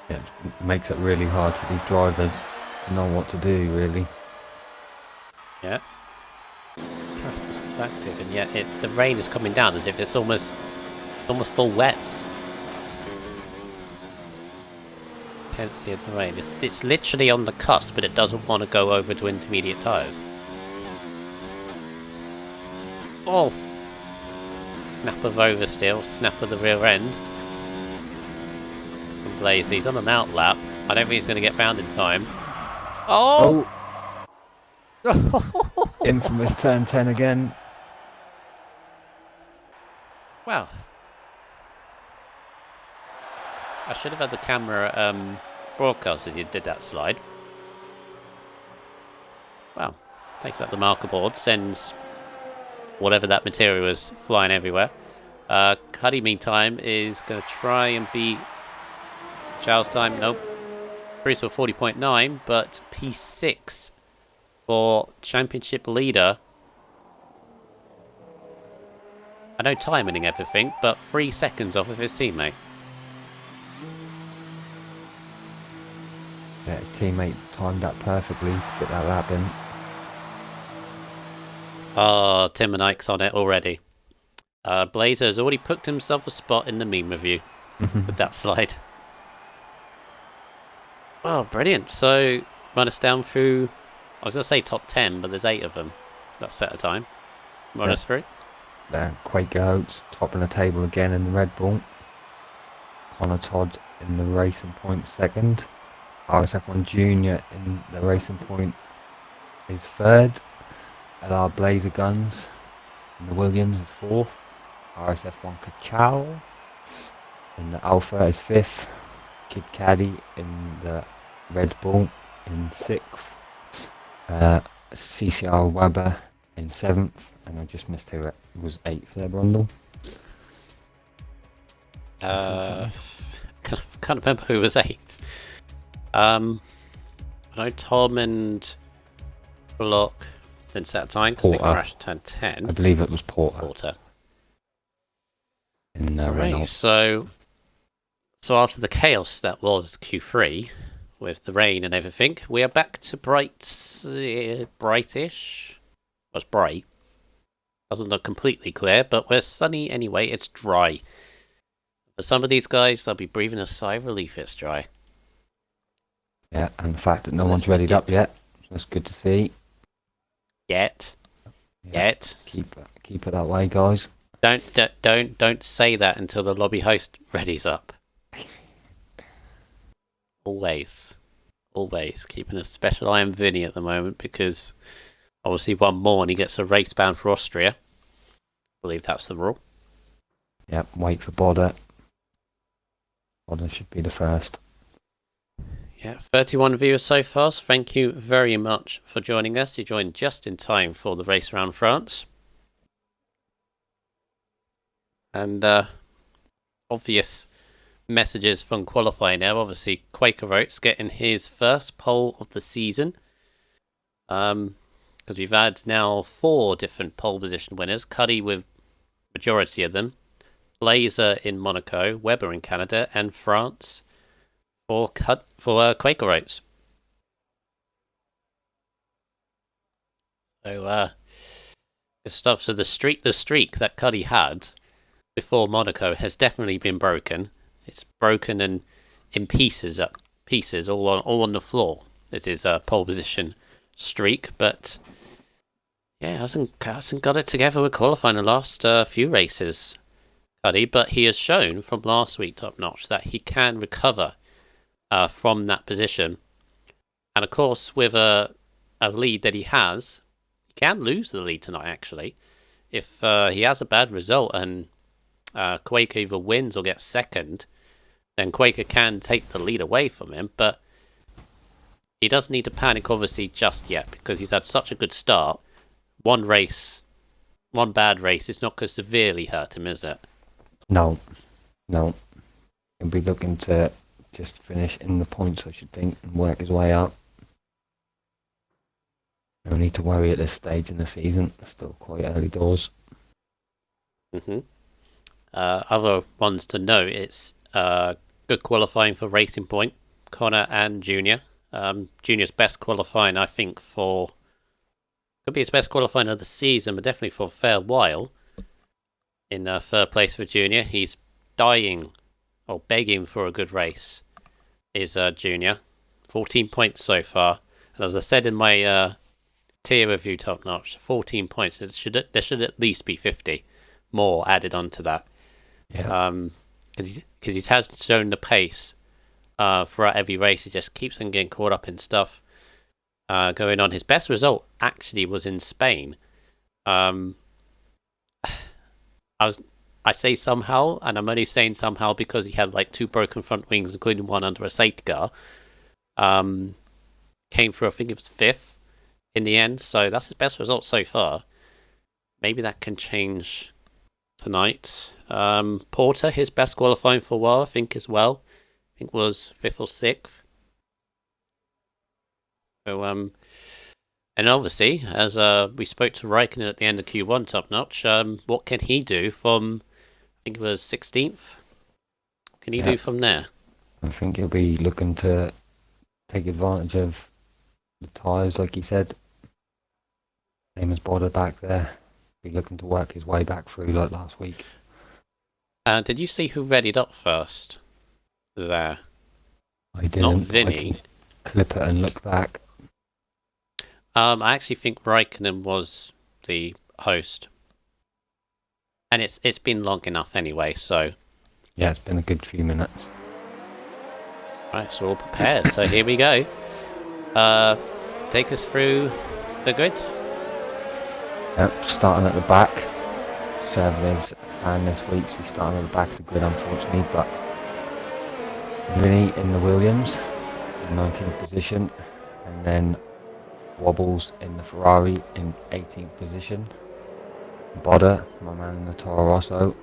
Yeah, it makes it really hard for these drivers to know what to do, really. Yeah. It's active, and yet the rain is coming down as if it's almost full wets. Hence the rain. It's literally on the cusp, but it doesn't want to go over to intermediate tyres. Oh! Snap of oversteer, snap of the rear end. And Blaze, he's on an out lap. I don't think he's going to get round in time. Oh! Infamous turn 10 again. Wow. I should have had the camera broadcast as you did that slide. Wow. Takes out the marker board, sends whatever that material was flying everywhere. Cuddy, meantime, is going to try and beat Charles' time. Nope. Cruise for 40.9, but P6 for championship leader. I know timing everything, but 3 seconds off of his teammate. Yeah, his teammate timed that perfectly to get that lap in. Oh, Tim and Ike's on it already. Blazer has already booked himself a spot in the meme review with that slide. Oh, brilliant. So, run us down through, I was going to say top 10, but there's 8 of them. That's set a time. Run us through. Quaker Oats, top of the table again in the Red Bull. Connor Todd in the Racing Point second. RSF1 Junior in the Racing Point is third. LR Blazer Guns in the Williams is fourth. RSF1 Kachow in the Alpha is fifth. Kid Caddy in the Red Bull in sixth. CCR Weber in seventh. And I just missed who it was eighth there, Brundle. Can't remember who was 8th. I know Tom and Block didn't set a time because they crashed turn 10. I believe it was Porter. In Right, so after the chaos that was Q3 with the rain and everything, we are back to brightish. Well, it's bright. Doesn't look completely clear, but we're sunny anyway. It's dry. For some of these guys, they'll be breathing a sigh of relief. It's dry. Yeah, and the fact that no one's readied up yet. That's good to see. Yet. Keep it that way, guys. Don't say that until the lobby host readies up. Always keeping a special eye on Vinny at the moment because obviously one more and he gets a race bound for Austria. I believe that's the rule. Yep, wait for Bodder. Bodder should be the first. Yeah, 31 viewers so far. So thank you very much for joining us. You joined just in time for the race around France. And obvious messages from qualifying now. Obviously, Quaker Oats getting his first pole of the season. Because we've had now 4 different pole position winners. Cuddy with majority of them. Blazer in Monaco, Weber in Canada, and France for Quaker Oats. So good stuff. So the streak that Cuddy had before Monaco has definitely been broken. It's broken and in pieces, all on the floor. It is a pole position streak, but yeah, hasn't got it together with qualifying the last few races, Cuddy. But he has shown from last week, top notch, that he can recover from that position. And of course, with a lead that he has, he can lose the lead tonight. Actually, if he has a bad result and Quaker either wins or gets second, then Quaker can take the lead away from him. But he doesn't need to panic, obviously, just yet, because he's had such a good start. One bad race is not going to severely hurt him, is it? No. No, he'll be looking to just finish in the points, I should think, and work his way up. No need to worry at this stage in the season. It's still quite early doors. Other ones to note, it's good qualifying for Racing Point, Connor and Junior. Junior's best qualifying, I think, could be his best qualifying of the season, but definitely for a fair while. In third place for Junior, he's dying or begging for a good race. Is Junior, 14 points so far, and as I said in my tier review, top notch, 14 points. There should at least be 50 more added onto that. Yeah. Because he has shown the pace throughout every race. He just keeps on getting caught up in stuff going on. His best result actually was in Spain. I say somehow, and I'm only saying somehow because he had like 2 broken front wings, including one under a safety car. Came through, I think it was 5th in the end, so that's his best result so far. Maybe that can change tonight. Porter, his best qualifying for a while, I think, as well. I think was 5th or 6th. So, and obviously, as we spoke to Raikkonen at the end of Q1, top notch, what can he do from, I think it was 16th? What can he do from there? I think he'll be looking to take advantage of the tyres, like he said. Same as Bodder back there. Be looking to work his way back through like last week. Did you see who readied up first? There. I didn't. Not Vinny. I can clip it and look back. I actually think Raikkonen was the host. And it's been long enough anyway, so... Yeah, it's been a good few minutes. Right, so we're all prepared. So here we go. Take us through the grid. Yep, starting at the back. Chevrolet's plan this week, so we starting at the back of the grid, unfortunately, but Vinny in the Williams, in 19th position, and then Wobbles in the Ferrari in 18th position. Bodder, my man in the Toro Rosso,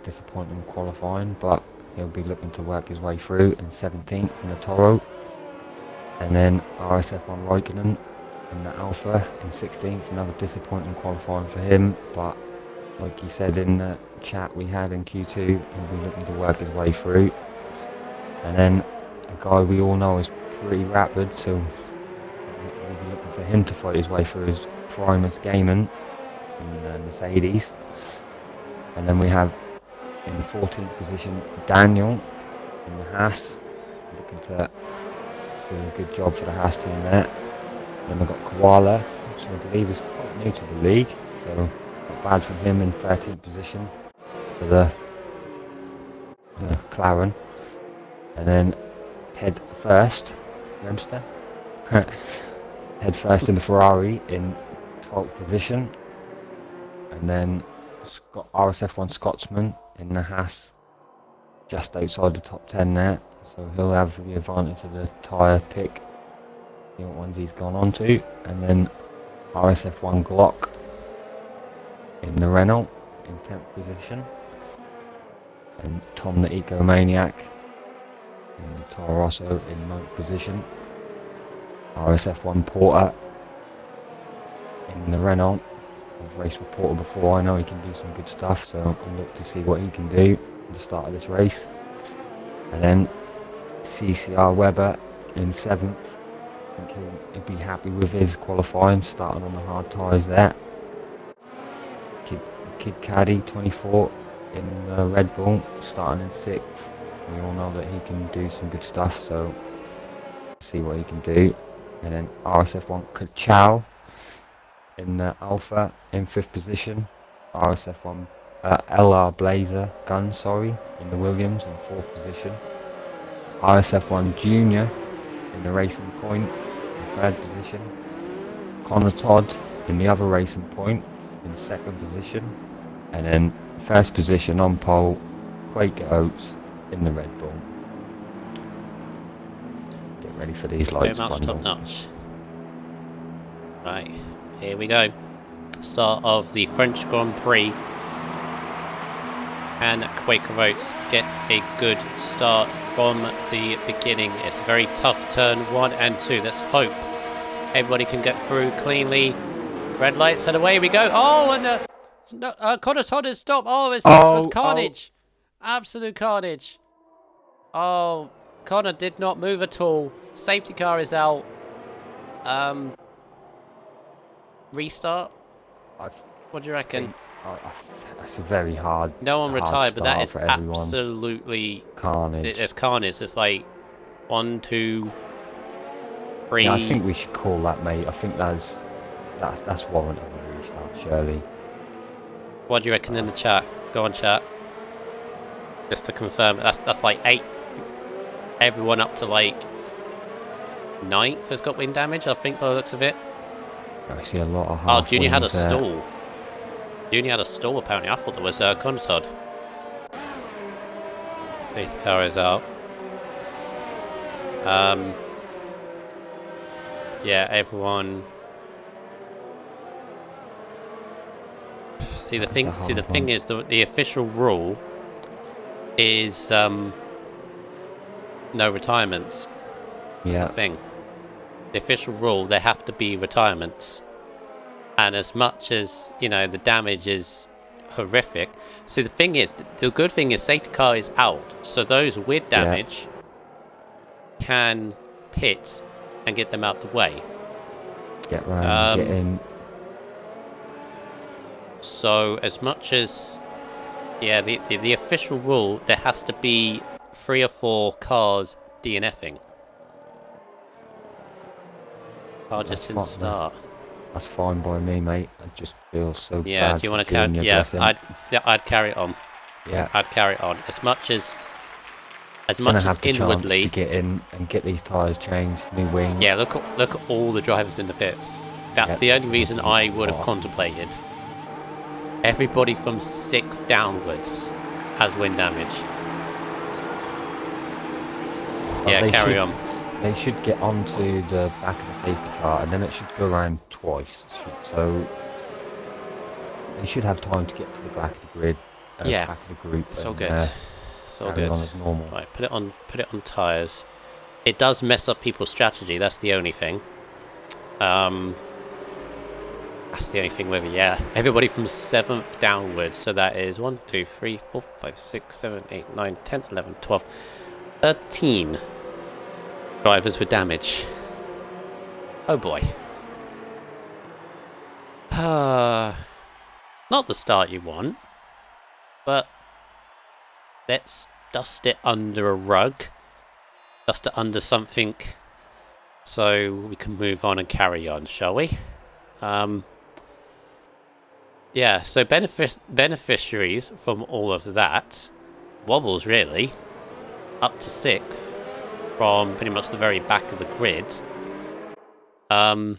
disappointing qualifying, but he'll be looking to work his way through in 17th in the Toro. And then RSF1 Raikkonen in the Alpha in 16th, another disappointing qualifying for him, but like he said in the chat we had in Q2, he'll be looking to work his way through. And then a guy we all know is pretty rapid, so we'll be looking for him to fight his way through, his Primus Gaiman in the Mercedes. And then we have in the 14th position Daniel in the Haas, looking to do a good job for the Haas team there. Then we've got Koala, which I believe is quite new to the league, so not bad from him in 13th position for the McLaren. And then head first, Remster. Head first in the Ferrari in 12th position. And then RSF1 Scotsman in the Haas, just outside the top 10 there. So he'll have the advantage of the tyre pick, the ones he's gone on to. And then RSF1 Glock in the Renault in 10th position. And Tom the Ecomaniac in the Toro Rosso in 9th position. RSF1 Porter in the Renault. I've raced with Porter before, I know he can do some good stuff, so I'll look to see what he can do at the start of this race. And then CCR Webber in 7th. I think he'll be happy with his qualifying, starting on the hard tyres there. Kid Caddy 24 in Red Bull, starting in 6th. We all know that he can do some good stuff, so see what he can do. And then RSF1 Kachow in the Alpha in 5th position. RSF1 LR Blazer Gun, in the Williams in 4th position. RSF1 Junior in the Racing Point in 3rd position. Connor Todd in the other Racing Point in 2nd position. And then 1st position on pole, Quaker Oats in the Red Bull. Get ready for these lights. Very much top notch. Right, here we go. Start of the French Grand Prix. and Quaker Oats gets a good start from the beginning. It's a very tough turn 1 and 2. Let's hope everybody can get through cleanly. Red lights and away we go. Oh, and Connor Todd has stopped. Oh, it was carnage. Absolute carnage. Oh, Connor did not move at all. Safety car is out. Restart? What do you reckon? That's a very hard. No one retired, but that is everyone. absolutely carnage. It's carnage. It's like 1, 2, 3. Yeah, I think we should call that, mate. I think that's warranted a restart, surely. What do you reckon in the chat? Go on, chat. Just to confirm, that's like 8. Everyone up to like 9th has got wind damage, I think, by the looks of it. I see a lot of. Oh, Junior had a stall. Junior had a stall, apparently. I thought there was Connor Todd. Safety car is out. Yeah, everyone. See the thing. See the thing is the official rule is no retirements. That's the thing. The official rule, there have to be retirements. And as much as, you know, the damage is horrific. See, the thing is, the good thing is safety car is out. So those with damage can pit and get them out the way. Get round, get in. So as much as, yeah, the official rule, there has to be 3 or 4 cars DNFing. Car just didn't start. That's fine by me, mate. I just feel so bad. Yeah, do you want to carry? Yeah, I'd carry it on. Yeah, I'd carry it on as much as inwardly to get in and get these tyres changed, new wings. Yeah, look at all the drivers in the pits. That's the only reason I would have contemplated. Everybody from 6th downwards has wind damage. Yeah, carry on. They should get onto the back of the safety car, and then it should go around twice. So they should have time to get to the back of the grid, back of the group. It's all good. So good. On as normal. Right, put it on tyres. It does mess up people's strategy. That's the only thing. That's the only thing with it. Everybody from 7th downwards. So that is 1, 2, 3, 4, 5, 6, 7, 8, 9, 10, 11, 12, 13 drivers with damage. Oh boy. Not the start you want, but let's dust it under a rug. Dust it under something so we can move on and carry on, shall we? Yeah, so beneficiaries from all of that, Wobbles really, up to 6th from pretty much the very back of the grid. And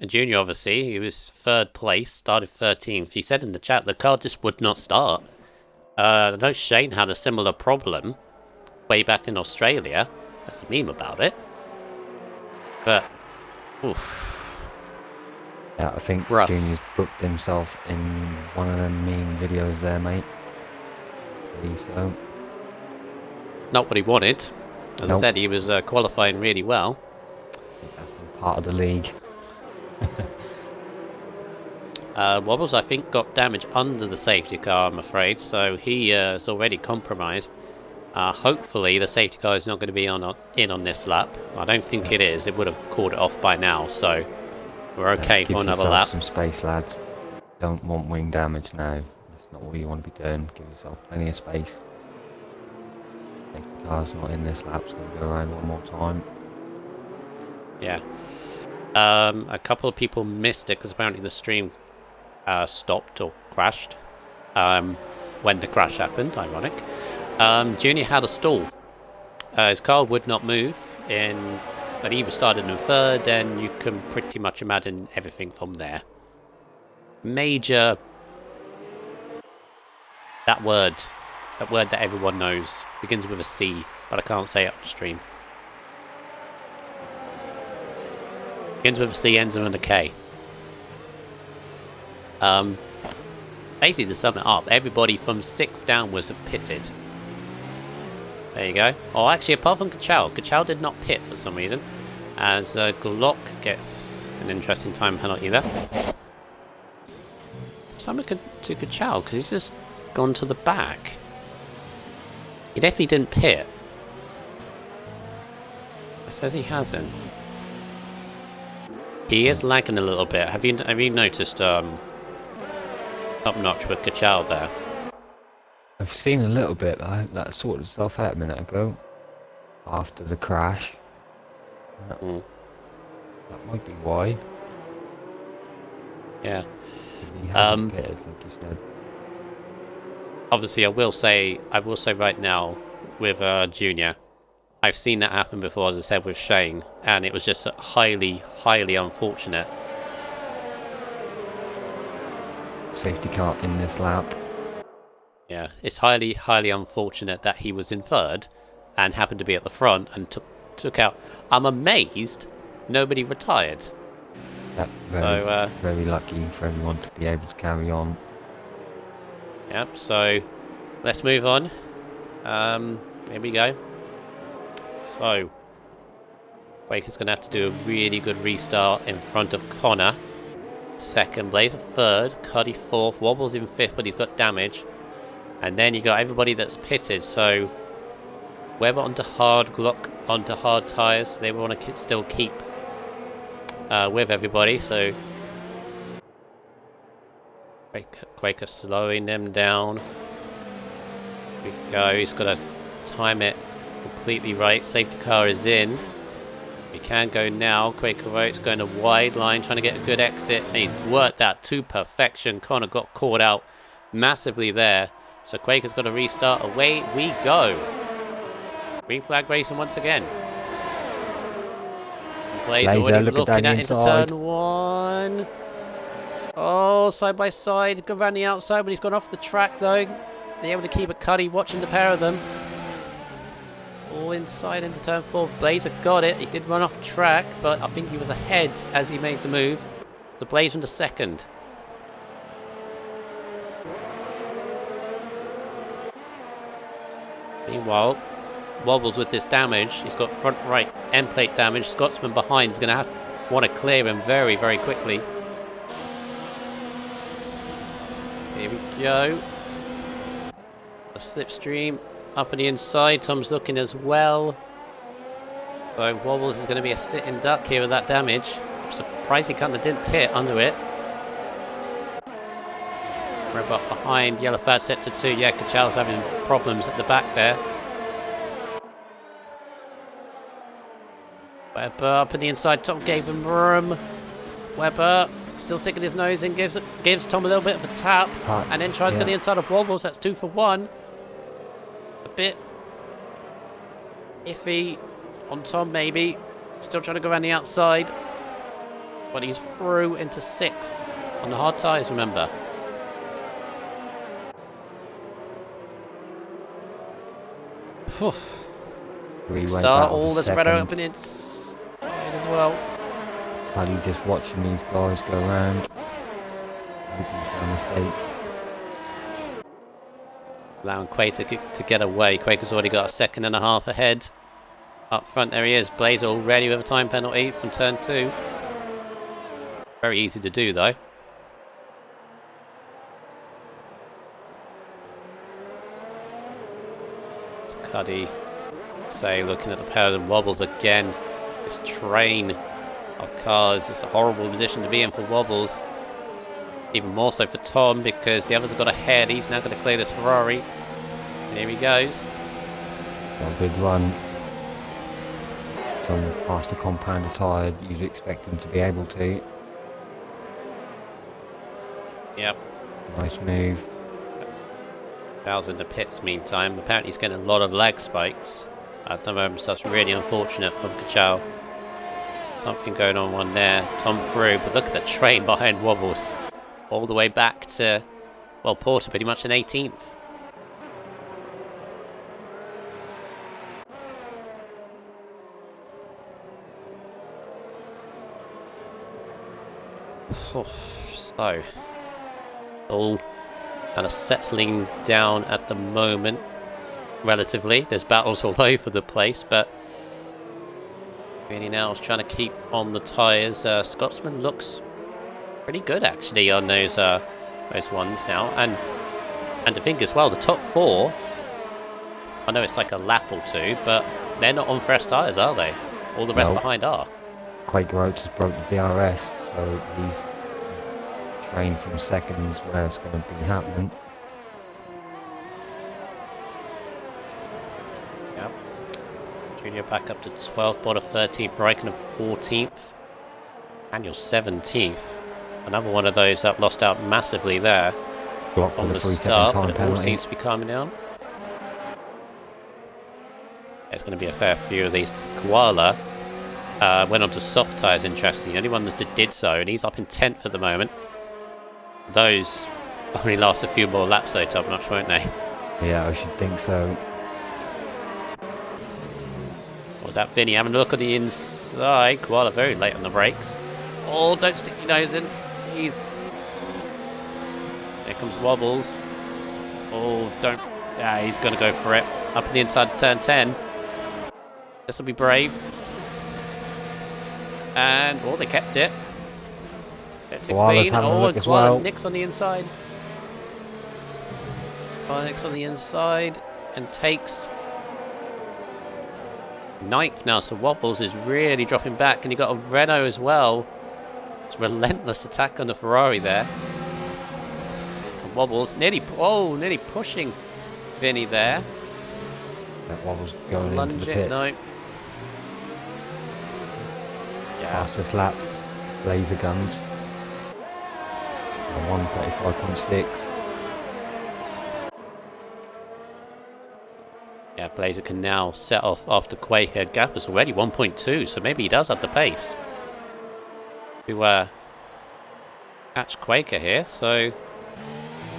Junior, obviously, he was 3rd place, started 13th. He said in the chat the car just would not start. I know Shane had a similar problem way back in Australia. That's a meme about it. But, oof. Yeah, I think rough. Junior's booked himself in one of them meme videos there, mate. So. Not what he wanted. As I said, he was qualifying really well. That's part of the league. Wobbles, I think, got damage under the safety car, I'm afraid, so he is already compromised. Hopefully, the safety car is not going to be in on this lap. I don't think it is. It would have called it off by now, so we're okay for another lap. Some space, lads. Don't want wing damage now. That's not what you want to be doing. Give yourself plenty of space. Safety car's not in this lap, so we'll go around one more time. Yeah. A couple of people missed it because apparently the stream stopped or crashed when the crash happened. Ironic. Junior had a stall. His car would not move, but he was started in 3rd, and you can pretty much imagine everything from there. Major. That word that everyone knows, begins with a C, but I can't say it on stream. Begins with a C, ends with a K. Basically, to sum it up, everybody from 6th downwards have pitted. There you go. Oh, actually, apart from Kachal. Kachal did not pit for some reason. As Glock gets an interesting time penalty there. Someone to Kachal, because he's just gone to the back. He definitely didn't pit. It says he hasn't. He is lagging a little bit. Have you noticed top notch with Kachal there? I've seen a little bit. That sorted itself out a minute ago. After the crash. That might be why. Yeah. He hasn't pitted, like you said. Obviously, I will say right now with Junior, I've seen that happen before, as I said, with Shane, and it was just highly, highly unfortunate. Safety car in this lap. Yeah, it's highly, highly unfortunate that he was in 3rd and happened to be at the front and took out. I'm amazed nobody retired. Very lucky for everyone to be able to carry on. Yep, so let's move on. Here we go. So, Wake is going to have to do a really good restart in front of Connor. 2nd, Blazer 3rd, Cuddy 4th, Wobbles in 5th, but he's got damage. And then you got everybody that's pitted, so Webber onto hard, Glock onto hard tyres. They want to still keep with everybody, so Quaker slowing them down. Here we go, he's got to time it completely right. Safety car is in. We can go now. Quaker Oats going a wide line, trying to get a good exit, and he's worked that to perfection. Connor got caught out massively there. So Quaker's got to restart. Away we go. Green flag racing once again. Blazer already looking at into turn 1. Oh, side by side. Go around the outside, but he's gone off the track though. They're able to keep a Cuddy watching the pair of them. All inside into turn 4. Blazer got it. He did run off track, but I think he was ahead as he made the move. So Blazer into 2nd. Meanwhile, Wobbles with this damage. He's got front right end plate damage. Scotsman behind is going to want to clear him very, very quickly. Here we go. A slipstream up on the inside. Tom's looking as well. So Wobbles is going to be a sitting duck here with that damage. I'm surprised he kind of didn't pit under it. Rev up behind. Yellow flag set to 2. Yeah, Kachal's having problems at the back there. Webber up on the inside. Tom gave him room. Webber still sticking his nose in. Gives Tom a little bit of a tap. And then tries to get the inside of Wobbles. That's 2 for 1. A bit iffy on Tom maybe. Still trying to go around the outside. But he's through into 6th. On the hard tyres, remember. Start all the spread openings as well. Paddy just watching these guys go around. Making a mistake. Allowing Quaker to get away. Quaker's already got a 2.5 ahead. Up front there he is. Blazer already with a time penalty from turn 2. Very easy to do though. Cuddy, say, looking at the pair of them. Wobbles again. This train of cars. It's a horrible position to be in for Wobbles. Even more so for Tom because the others have got ahead. He's now going to clear this Ferrari. Here he goes. A big run. Tom past the compounder tyre. You'd expect him to be able to. Yep. Nice move. Val's in the pits meantime. Apparently he's getting a lot of lag spikes at the moment, so that's really unfortunate for Kachal. Something going on one there. Tom through, but look at the train behind Wobbles. All the way back to, well, Porter pretty much in 18th. So, all kind of settling down at the moment, relatively. There's battles all over the place, but really now is trying to keep on the tyres. Scotsman looks pretty good actually on those ones now, and to think as well, the top 4. I know it's like a lap or 2, but they're not on fresh tyres, are they? All the rest behind are. Quaker Oats has broke the DRS, so he's trained from seconds where it's going to be happening. Yep. Junior back up to 12th, Botta 13th, Raikkonen 14th, and you're 17th. Another one of those that lost out massively there on the start, but it all seems to be calming down. There's going to be a fair few of these. Koala went on to soft tyres, interesting. The only one that did so, and he's up in 10th at the moment. Those only last a few more laps though, top notch, won't they? Yeah, I should think so. What was that, Vinny? Having a look at the inside. Koala very late on the brakes. Oh, don't stick your nose in. He's... Here comes Wobbles. Oh, don't... Yeah, he's going to go for it. Up in the inside of turn 10. This will be brave. And, oh, they kept it. Kept it clean. Oh, and Koala nicks on the inside. Koala nicks on the inside and takes 9th now. So Wobbles is really dropping back. And you've got a Renault as well. It's a relentless attack on the Ferrari there. And Wobbles nearly pushing Vinny there. That Wobbles going into the pit. No. Yeah. Fastest lap, laser guns. 1:35.6. Yeah, Blazer can now set off after Quaker. Gap is already 1.2, so maybe he does have the pace to catch Quaker here. So,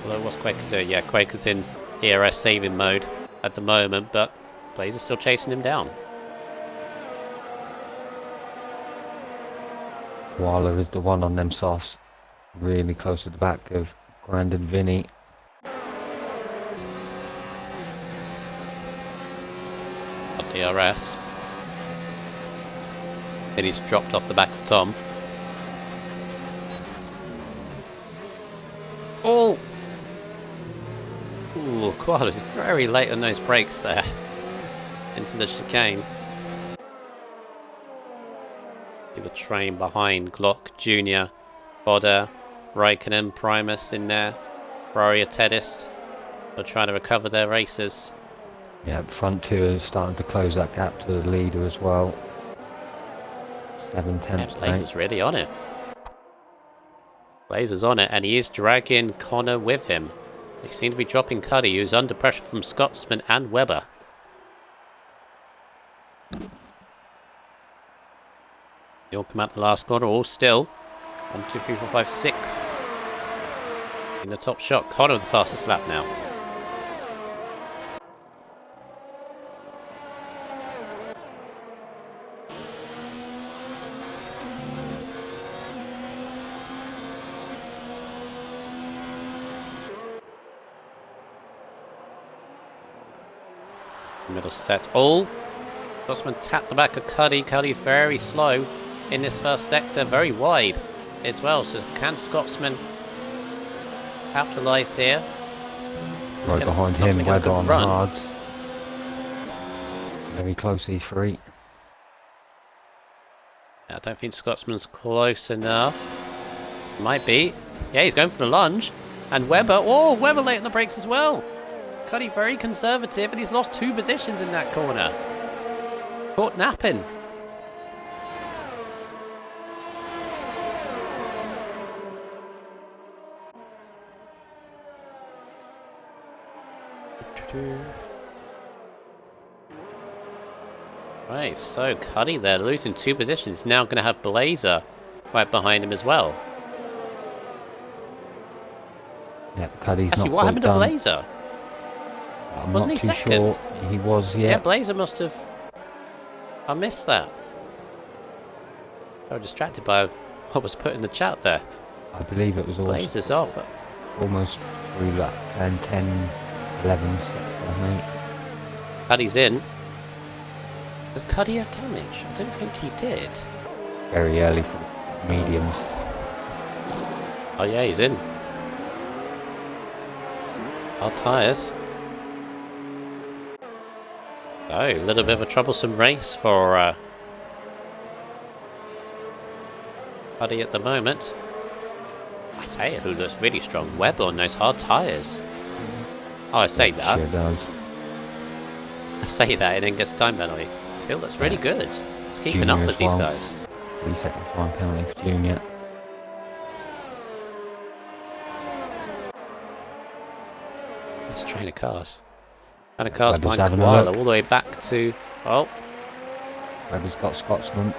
although what's Quaker doing? Yeah, Quaker's in ERS saving mode at the moment, but Blazer's still chasing him down. Koala is the one on them softs, really close to the back of Grand and Vinny. DRS. And he's dropped off the back of Tom. Oh! Ooh, Koala's very late on those brakes there. Into the chicane. The train behind Glock, Junior, Botta, Raikkonen, Primus in there. Ferrari Tedist. They're trying to recover their races. Yeah, front 2 is starting to close that gap to the leader as well. 7/10. Yeah, Blazer's really on it. Blazer's on it, and he is dragging Connor with him. They seem to be dropping Cuddy, who's under pressure from Scotsman and Webber. You'll come out the last corner, all still. 1, 2, 3, 4, 5, 6. In the top shot, Connor with the fastest lap now. Middle set. Oh! Scotsman tapped the back of Cuddy. Cuddy's very slow in this first sector, very wide as well. So can Scotsman capitalise here? Right behind him, Webber on the hards. Very close, these three. I don't think Scotsman's close enough. Might be. Yeah, he's going for the lunge. And Webber, oh, Webber late on the brakes as well. Cuddy very conservative, and he's lost 2 positions in that corner. Caught napping. Right, so Cuddy there, losing 2 positions. Now going to have Blazer right behind him as well. Yeah, Cuddy's actually, not what happened to done. Blazer? Wasn't he second? Sure. He was, yeah. Yeah, Blazer must have... I missed that. I was distracted by what was put in the chat there. I believe it was all... Blazer's off. almost through like 10, 11 sector, mate. Cuddy's in. Does Cuddy have damage? I don't think he did. Very early for mediums. Oh yeah, he's in. Hard tyres. Oh, a little bit of a troublesome race for Cuddy at the moment. I tell you who looks really strong. Webber on those hard tyres. Oh, I say that. Sure does. I say that and then gets a time penalty. Still looks really good. It's keeping Junior up with as these well. guys. 3-second time penalty for Junior. This train of cars. Train of cars Webber's behind having a Koala look. all the way back to... Oh, Webber's got Scotsman.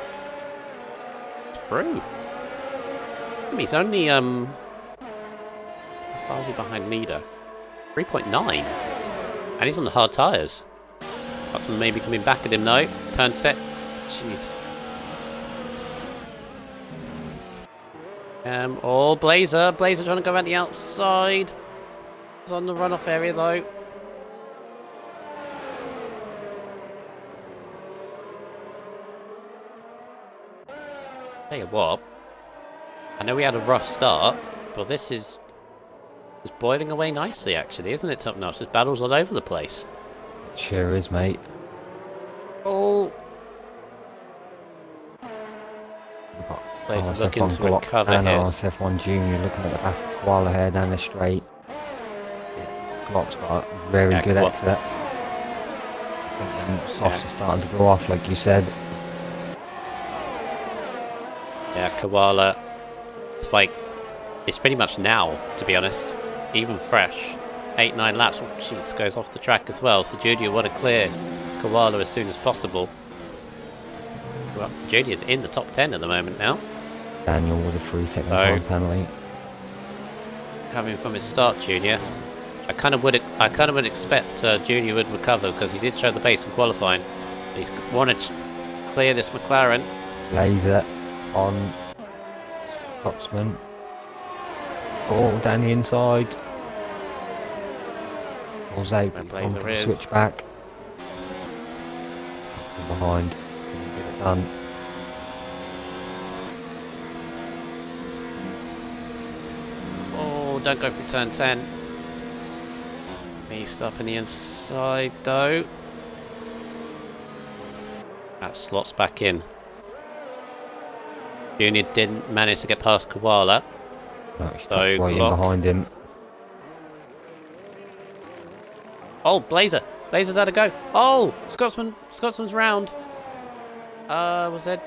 it's through. He's only, how far is he behind Nido? 3.9. And he's on the hard tyres. Got some maybe coming back at him though. Turn set. Jeez. Oh, Blazer. Blazer trying to go around the outside. He's on the runoff area though. Tell you what. I know we had a rough start, but this is boiling away nicely actually, isn't it, Top Notch? There's battles all over the place. Sure is, mate. Oh. We've got Blaze looking RSF1 to Glock recover and his. RSF1 Junior looking at the back of Koala here down the straight. Glock's got a very Yeah, good Glock. exit. I think them softs are starting to go off, like you said. Yeah, Koala. It's like, it's pretty much now, to be honest. Even fresh. 8-9 laps. Oh, jeez, goes off the track as well. So Junior want to clear Koala as soon as possible. Well, Junior's in the top 10 at the moment now. Daniel with a 3-second Oh. time penalty. Coming from his start, Junior. I kind of would expect Junior would recover because he did show the pace in qualifying. He's wanted to clear this McLaren. Laser on Scotsman. Oh, down the inside. Pulls out. Where On Blazer for the is. switch back. From behind. Couldn't get it done. Oh, don't go through turn 10. He's up in the inside though. That slots back in. Junior didn't manage to get past Koala. No, he's So, tucked right in Glock. behind him. Oh, Blazer! Blazer's had a go. Oh! Scotsman's round. Was there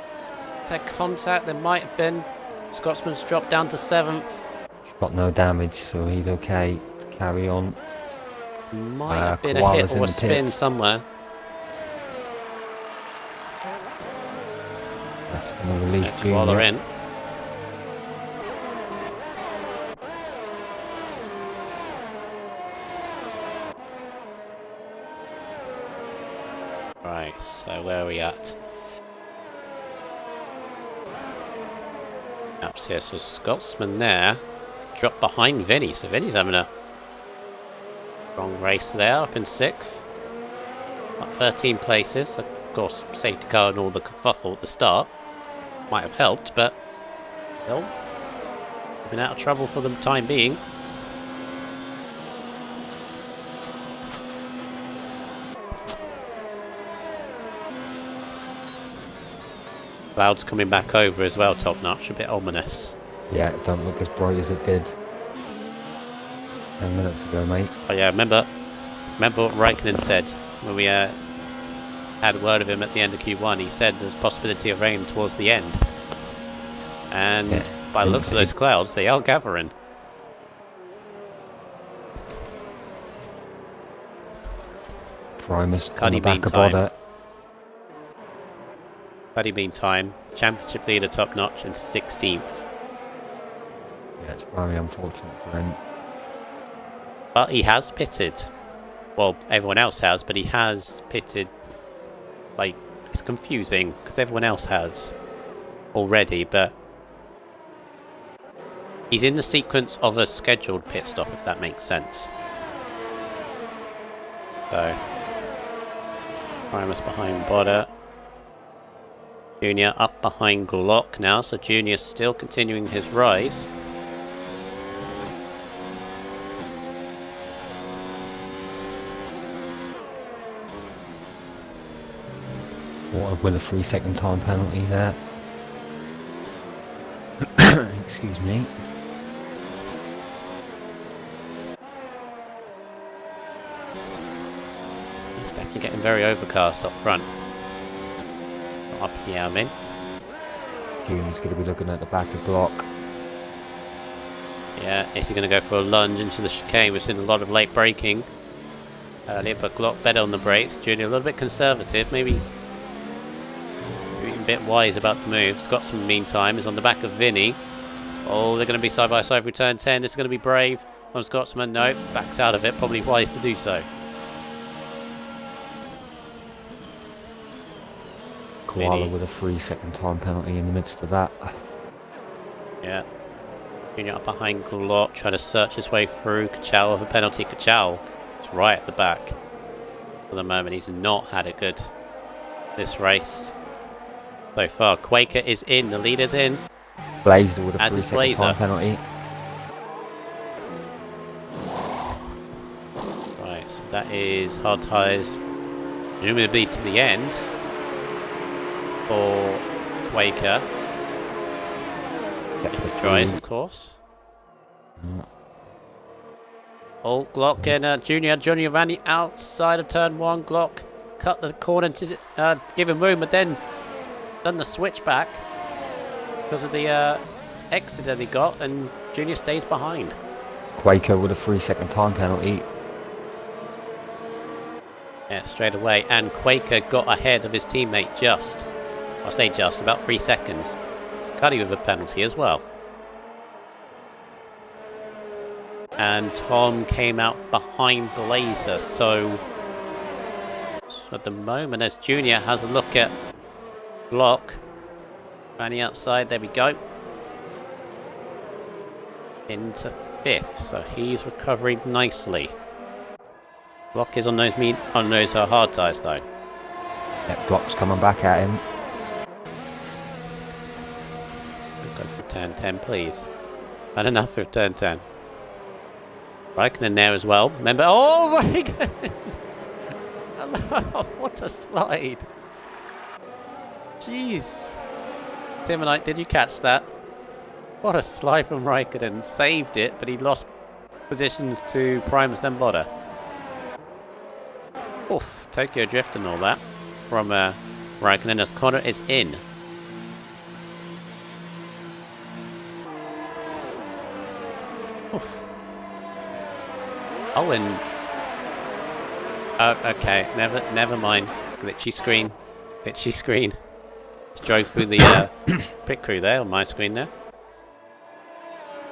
contact? There might have been. Scotsman's dropped down to 7th. He's got no damage, so he's okay to carry on. Might have been a Koala's hit in or a the spin pits. somewhere. That's going to release Koala Junior. in. Right, so where are we at? Maps here, so Scotsman there. Dropped behind Vinny, so Vinny's having a strong race there, up in 6th. Up 13 places. Of course, safety car and all the kerfuffle at the start might have helped, but still, been out of trouble for the time being. Clouds coming back over as well, Top Notch, a bit ominous. Yeah, it don't look as bright as it did 10 minutes ago, mate. Oh yeah, remember what Raikkonen said when we had a word of him at the end of Q1. He said there's possibility of rain towards the end, and Yeah. by the looks of those clouds, they are gathering. Primus on Cuddy the back of meantime. Otter. Buddy meantime, championship leader Top Notch and 16th. Yeah, it's very unfortunate for them. But he has pitted. Well, everyone else has, but he has pitted. Like, it's confusing because everyone else has already, but He's in the sequence of a scheduled pit stop, if that makes sense. So, Primus behind Bodder. Junior up behind Glock now, so Junior's still continuing his rise. With a 3-second time penalty there. Excuse me. It's definitely getting very overcast up front. Not up here, I mean. Junior's going to be looking at the back of Block. Yeah, is he going to go for a lunge into the chicane? We've seen a lot of late braking earlier, but Glock better on the brakes. Junior a little bit conservative, maybe a bit wise about the move. Scotsman, meantime, is on the back of Vinny. Oh, they're going to be side by side for turn 10. This is going to be brave on Scotsman. No, backs out of it. Probably wise to do so. Koala with a 3-second time penalty in the midst of that. Yeah. Junior up behind Glock, trying to search his way through. Kachow with a penalty. Kachow is right at the back. For the moment, he's not had it good this race so far. Quaker is in. The leader's in. Blazer with a As is 3-second Blazer. time penalty. Right, so that is hard tyres. Presumably to the end for Quaker. If it dries, of course. Oh, Glock and Junior ran the outside of turn 1. Glock cut the corner to give him room, but then done the switch back because of the exit that he got, and Junior stays behind. Quaker with a 3-second time penalty. Yeah, straight away, and Quaker got ahead of his teammate just. I'll say just, about 3 seconds. Cuddy with a penalty as well. And Tom came out behind Blazer, so at the moment, as Junior has a look at Glock, running outside, there we go. Into 5th, so he's recovering nicely. Glock is on those hard tyres though. Yep, Glock's coming back at him. Go for turn 10, please. Had enough of turn 10. Raikkonen there as well. Remember, oh, Raikkonen! What a slide! Jeez. Timonite, did you catch that? What a slide from Raikkonen. Saved it, but he lost positions to Primus and Bodder. Oof, Tokyo Drift and all that from Raikkonen as Connor is in. Oof. Oh, and okay, never mind. Glitchy screen. Just drove through the pit crew there on my screen there.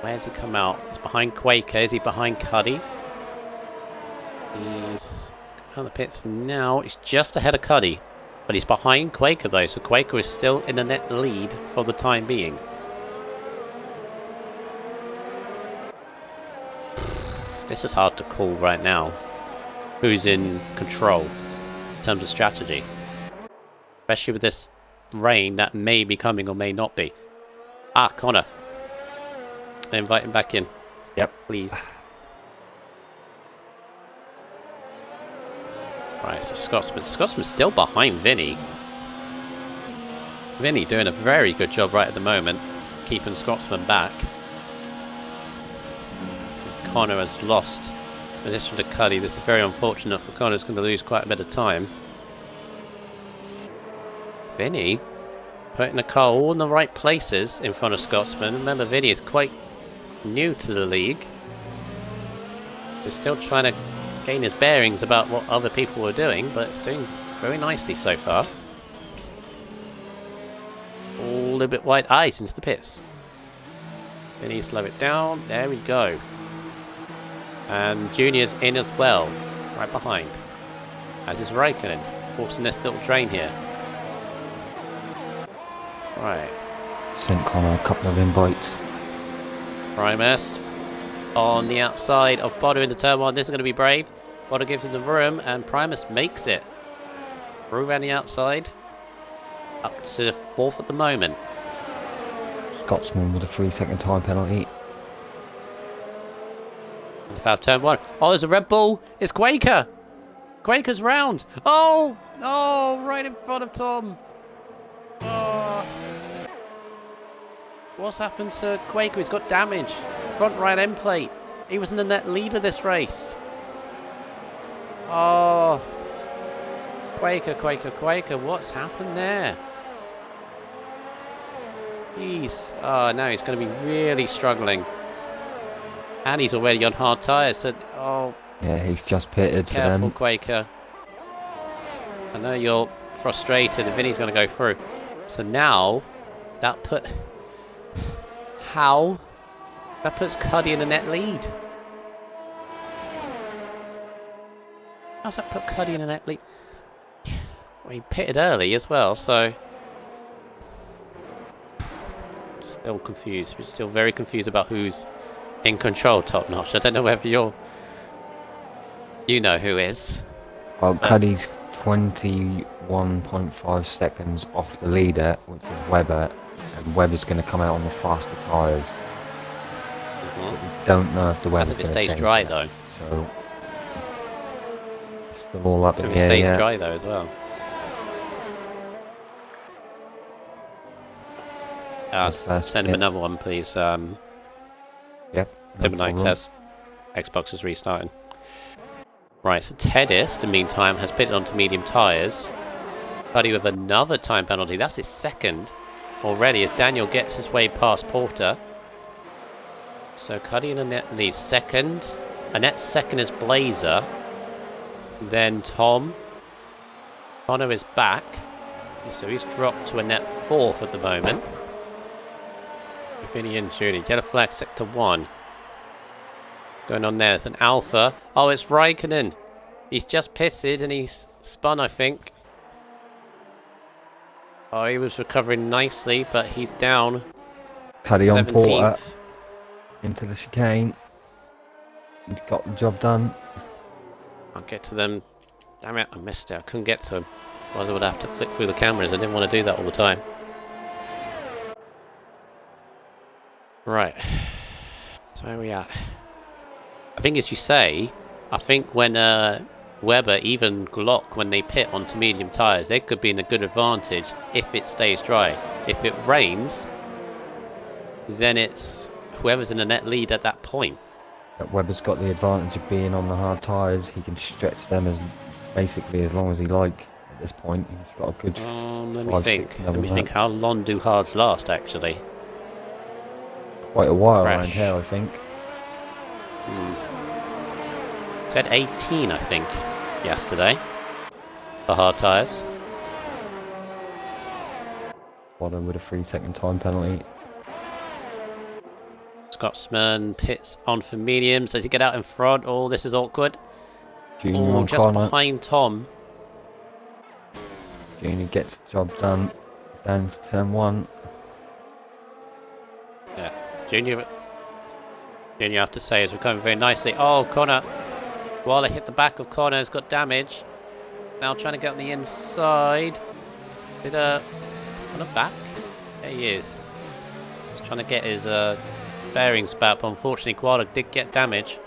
Where's he come out? He's behind Quaker. Is he behind Cuddy? He's on the pits now. He's just ahead of Cuddy, but he's behind Quaker though, so Quaker is still in the net lead for the time being. This is hard to call right now. Who's in control in terms of strategy? Especially with this rain that may be coming or may not be. Ah, Connor. Invite him back in. Yep. Please. Right, so Scotsman's still behind Vinny. Vinny doing a very good job right at the moment, keeping Scotsman back. Connor has lost position to Cuddy. This is very unfortunate for Connor. He's going to lose quite a bit of time. Vinny putting the car all in the right places in front of Scotsman. Remember, Vinny is quite new to the league. He's still trying to gain his bearings about what other people were doing, but it's doing very nicely so far. A little bit wide eyes into the pits. Vinny, slow it down. There we go. And Junior's in as well, right behind. As is Raikkonen, forcing this little drain here. Right. Sent Connor a couple of invites. Primus on the outside of Bodo into turn 1. This is going to be brave. Bodo gives him the room, and Primus makes it. Through around the outside. Up to 4th at the moment. Scotsman with a 3-second time penalty. Foul turn 1. Oh, there's a Red Bull. It's Quaker. Quaker's round. Oh! Oh, right in front of Tom. Oh. What's happened to Quaker? He's got damage. Front right end plate. He was in the net leader this race. Oh. Quaker, Quaker, Quaker. What's happened there? Jeez. Oh, now he's going to be really struggling. And he's already on hard tyres, so... Oh. Yeah, he's just pitted for Careful, them. Quaker. I know you're frustrated if Vinny's going to go through. So now, that put... How? That puts Cuddy in the net lead. How's that put Cuddy in the net lead? Well, he pitted early as well, so... Still confused. We're still very confused about who's in control, top notch. I don't know whether you're... You know who is. Well, Cuddy's 21.5 seconds off the leader, which is Webber, and Webber's going to come out on the faster tyres. We don't know if the weather's As if it going to stays change dry yet, though. so it's still all up in If the it air. stays Yeah. dry though as well. Send him another one, please. Yep. No Number 9 problem. says Xbox is restarting. Right, so Tedis, in the meantime, has pitted onto medium tyres. Buddy with another time penalty. That's his second already as Daniel gets his way past Porter. So Cuddy and Annette lead second. Annette's second is Blazer. Then Tom. Connor is back. So he's dropped to Annette 4th at the moment. Vinny and Judy. Yellow flag sector 1. Going on there. There's an Alpha. Oh, it's Raikkonen. He's just pitted and he's spun, I think. Oh, he was recovering nicely, but he's down. Cuddy on 17th. Porter into the chicane. He's got the job done. I'll get to them. Damn it, I missed it. I couldn't get to them. Otherwise I would have to flick through the cameras. I didn't want to do that all the time. Right. So where are we at? I think as you say, I think when Weber, even Glock, when they pit onto medium tyres, they could be in a good advantage if it stays dry. If it rains, then it's whoever's in the net lead at that point. But Webber's got the advantage of being on the hard tyres. He can stretch them as basically as long as he like at this point. He's got a good Let me 5, think. 6 Let level me lap. think. How long do hards last, actually? Quite a while around Crash. here, I think. It said 18, I think, yesterday. For hard tyres. Bottom with a 3-second time penalty. Scotsman pits on for mediums. Does he get out in front? Oh, this is awkward. Junior Oh, on just corner. behind Tom. Junior gets the job done. Down to turn 1. Yeah, Junior, I have to say, is recovering very nicely. Oh, Connor. While it hit the back of Connor, has got damage. Now trying to get on the inside. Did Connor back? There he is. He's trying to get his bearings back, but unfortunately Koala did get damage.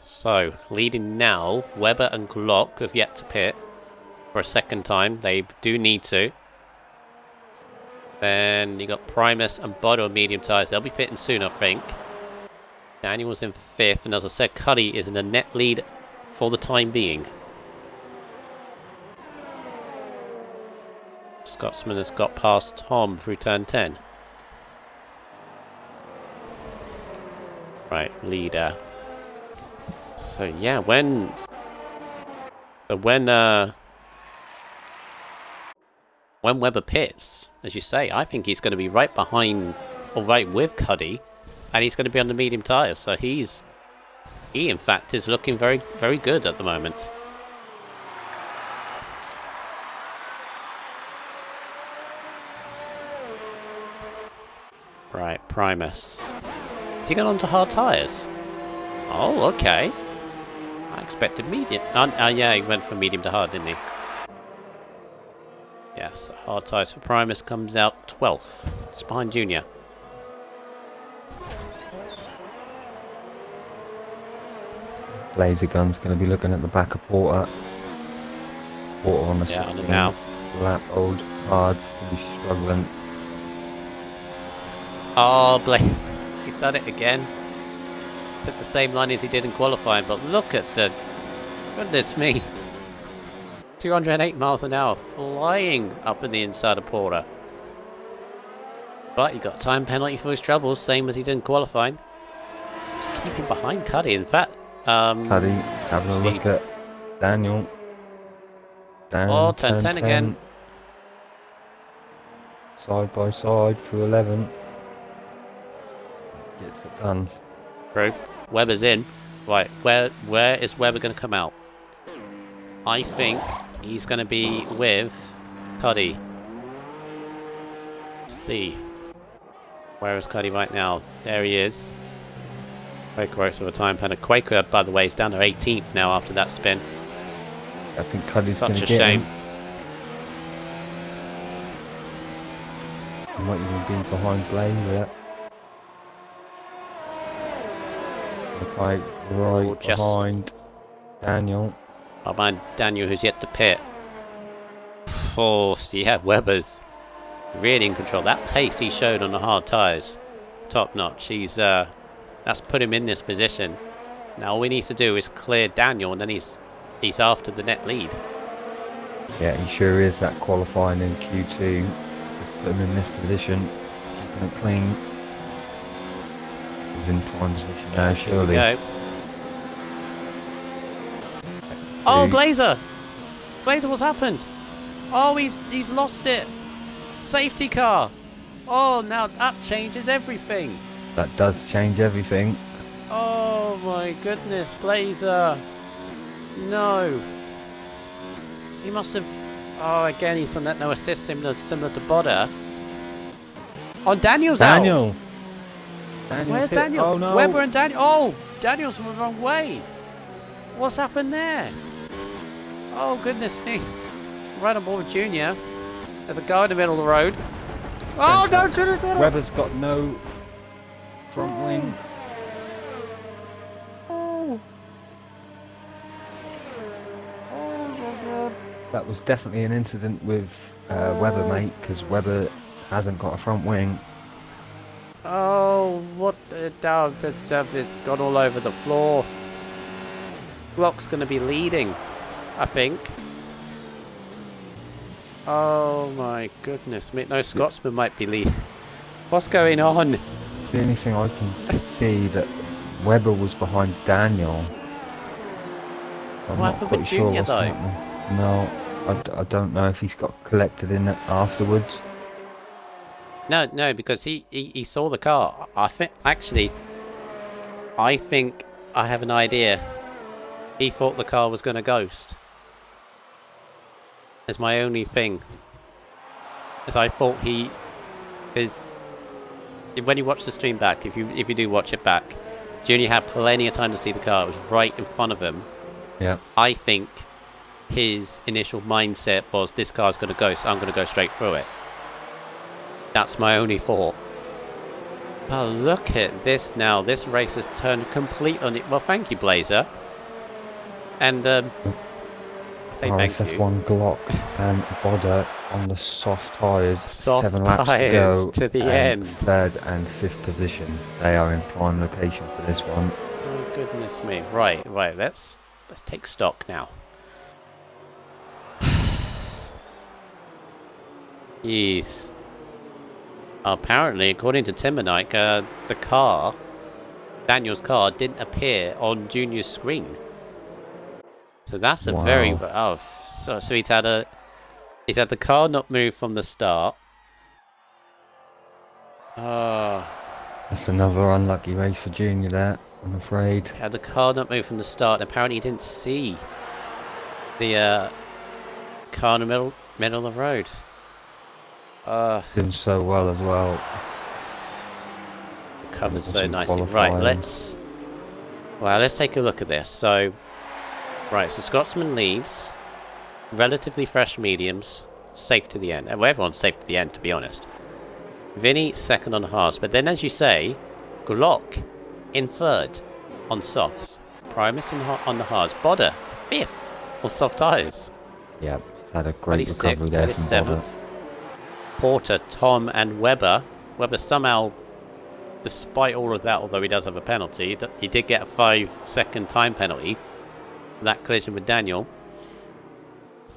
So, leading now, Weber and Glock have yet to pit for a second time. They do need to. Then you got Primus and Bodo medium tyres. They'll be pitting soon, I think. Daniel's in 5th, and as I said, Cuddy is in the net lead for the time being. Scotsman has got past Tom through turn 10. Right, leader. So yeah, when Weber pits, as you say, I think he's going to be right behind, or right with Cuddy, and he's going to be on the medium tyres. So he in fact is looking very, very good at the moment. Right, Primus. Is he going on to hard tyres? Oh, okay. I expected medium. Yeah, he went from medium to hard, didn't he? Yes, hard tyres for Primus comes out 12th. It's behind Junior. Laser gun's going to be looking at the back of Porter. Porter on the Yeah, on the 16 now. lap, old hard, he's struggling. Oh, Blake. He's done it again. Took the same line as he did in qualifying, but look at the... Goodness me. 208 miles an hour flying up in the inside of Porter. But he got a time penalty for his troubles, same as he did in qualifying. He's keeping behind Cuddy, in fact. Cuddy, having a look at Daniel. Oh, turn 10 again. Side by side through 11. Gets it done. True. Webber's in. Right, where is Webber going to come out? I think he's going to be with Cuddy. Let's see. Where is Cuddy right now? There he is. Quaker race with a time penalty. Quaker, by the way, is down to 18th now after that spin. I think Cuddy's going Such to a get shame. him. He might even be behind Blazer. Look like right just behind Daniel. behind Daniel, who's yet to pit. Oh, yeah, Webber's really in control. That pace he showed on the hard tyres, top notch. He's that's put him in this position. Now all we need to do is clear Daniel, and then he's after the net lead. Yeah, he sure is. That qualifying in Q2 just put him in this position, keeping it clean. He's in prime position now, surely. Go. Oh, Blazer! Blazer, what's happened? Oh, he's lost it. Safety car. Oh, now that changes everything. That does change everything. Oh my goodness, Blazer. No. He must have... Oh, again, he's on that no assist, similar to Bodder. Oh, Daniel's out. Daniel's Where's hit. Daniel? Oh, no. Webber and Daniel. Oh, Daniel's the wrong way. What's happened there? Oh, goodness me. Right on board with Junior. There's a guy in the middle of the road. Oh, no, Junior's there. Webber's got no front wing. Oh. Oh, my God. That was definitely an incident with Webber, mate, because Webber hasn't got a front wing. Oh, what the dog? It's gone all over the floor. Glock's going to be leading, I think. Oh my goodness. No, Scotsman might be leading. What's going on? The only thing I can see that Webber was behind Daniel. I'm What not happened quite with sure Junior, what's though? happening. No, I don't know if he's got collected in it afterwards. No, because he saw the car. I think I have an idea. He thought the car was going to ghost. It's my only thing. As I thought he is. When you watch the stream back, if you do watch it back, Junior had plenty of time to see the car. It was right in front of him. Yeah. I think his initial mindset was, this car's going to ghost. I'm going to go straight through it. That's my only thought. Oh, look at this now. This race has turned complete on it. Well, thank you, Blazer. And I say thank you. RSF1 Glock and Bodder on the soft tyres. Soft 7 laps to tyres go. to the and end. Third and fifth position. They are in prime location for this one. Oh goodness me! Right. Let's take stock now. Jeez. Apparently, according to Timbernight, Daniel's car didn't appear on Junior's screen. So that's a Wow. very so he's had the car not move from the start. That's another unlucky race for Junior there, I'm afraid. Had the car not move from the start. Apparently, he didn't see the car in the middle of the road. Doing so well as well. covered so Some nicely. Right, qualifying. let's take a look at this. So, right, so Scotsman leads, relatively fresh mediums, safe to the end. Well, everyone's safe to the end, to be honest. Vinny second on hards, but then as you say, Glock in third on softs, Primus on the hards, Bodder fifth on soft tyres. Yeah, had a great 26th, recovery there from 27th. Bodder. Porter, Tom and Webber. Webber somehow, despite all of that, although he does have a penalty, he did get a 5-second time penalty for that collision with Daniel,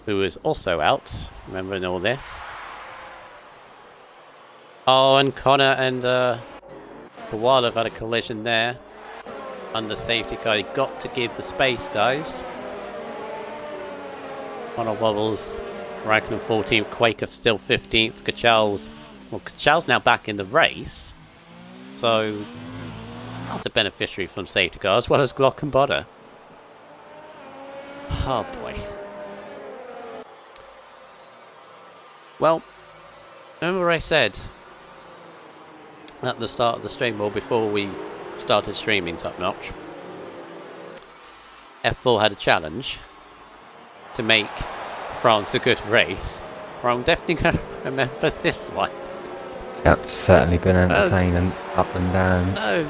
who is also out, remembering all this. Oh, and Connor and Kowal have had a collision there. Under safety car, you got to give the space, guys. Connor wobbles. Raikkonen 14th, Quaker still 15th, Kachal's... Well, Kachal's now back in the race. So, that's a beneficiary from safety car, as well as Glock and Bodder. Oh, boy. Well, remember what I said at the start of the stream, or before we started streaming Top Notch? F4 had a challenge to make France a good race. Well, I'm definitely going to remember this one. Yep, certainly been entertaining, up and down.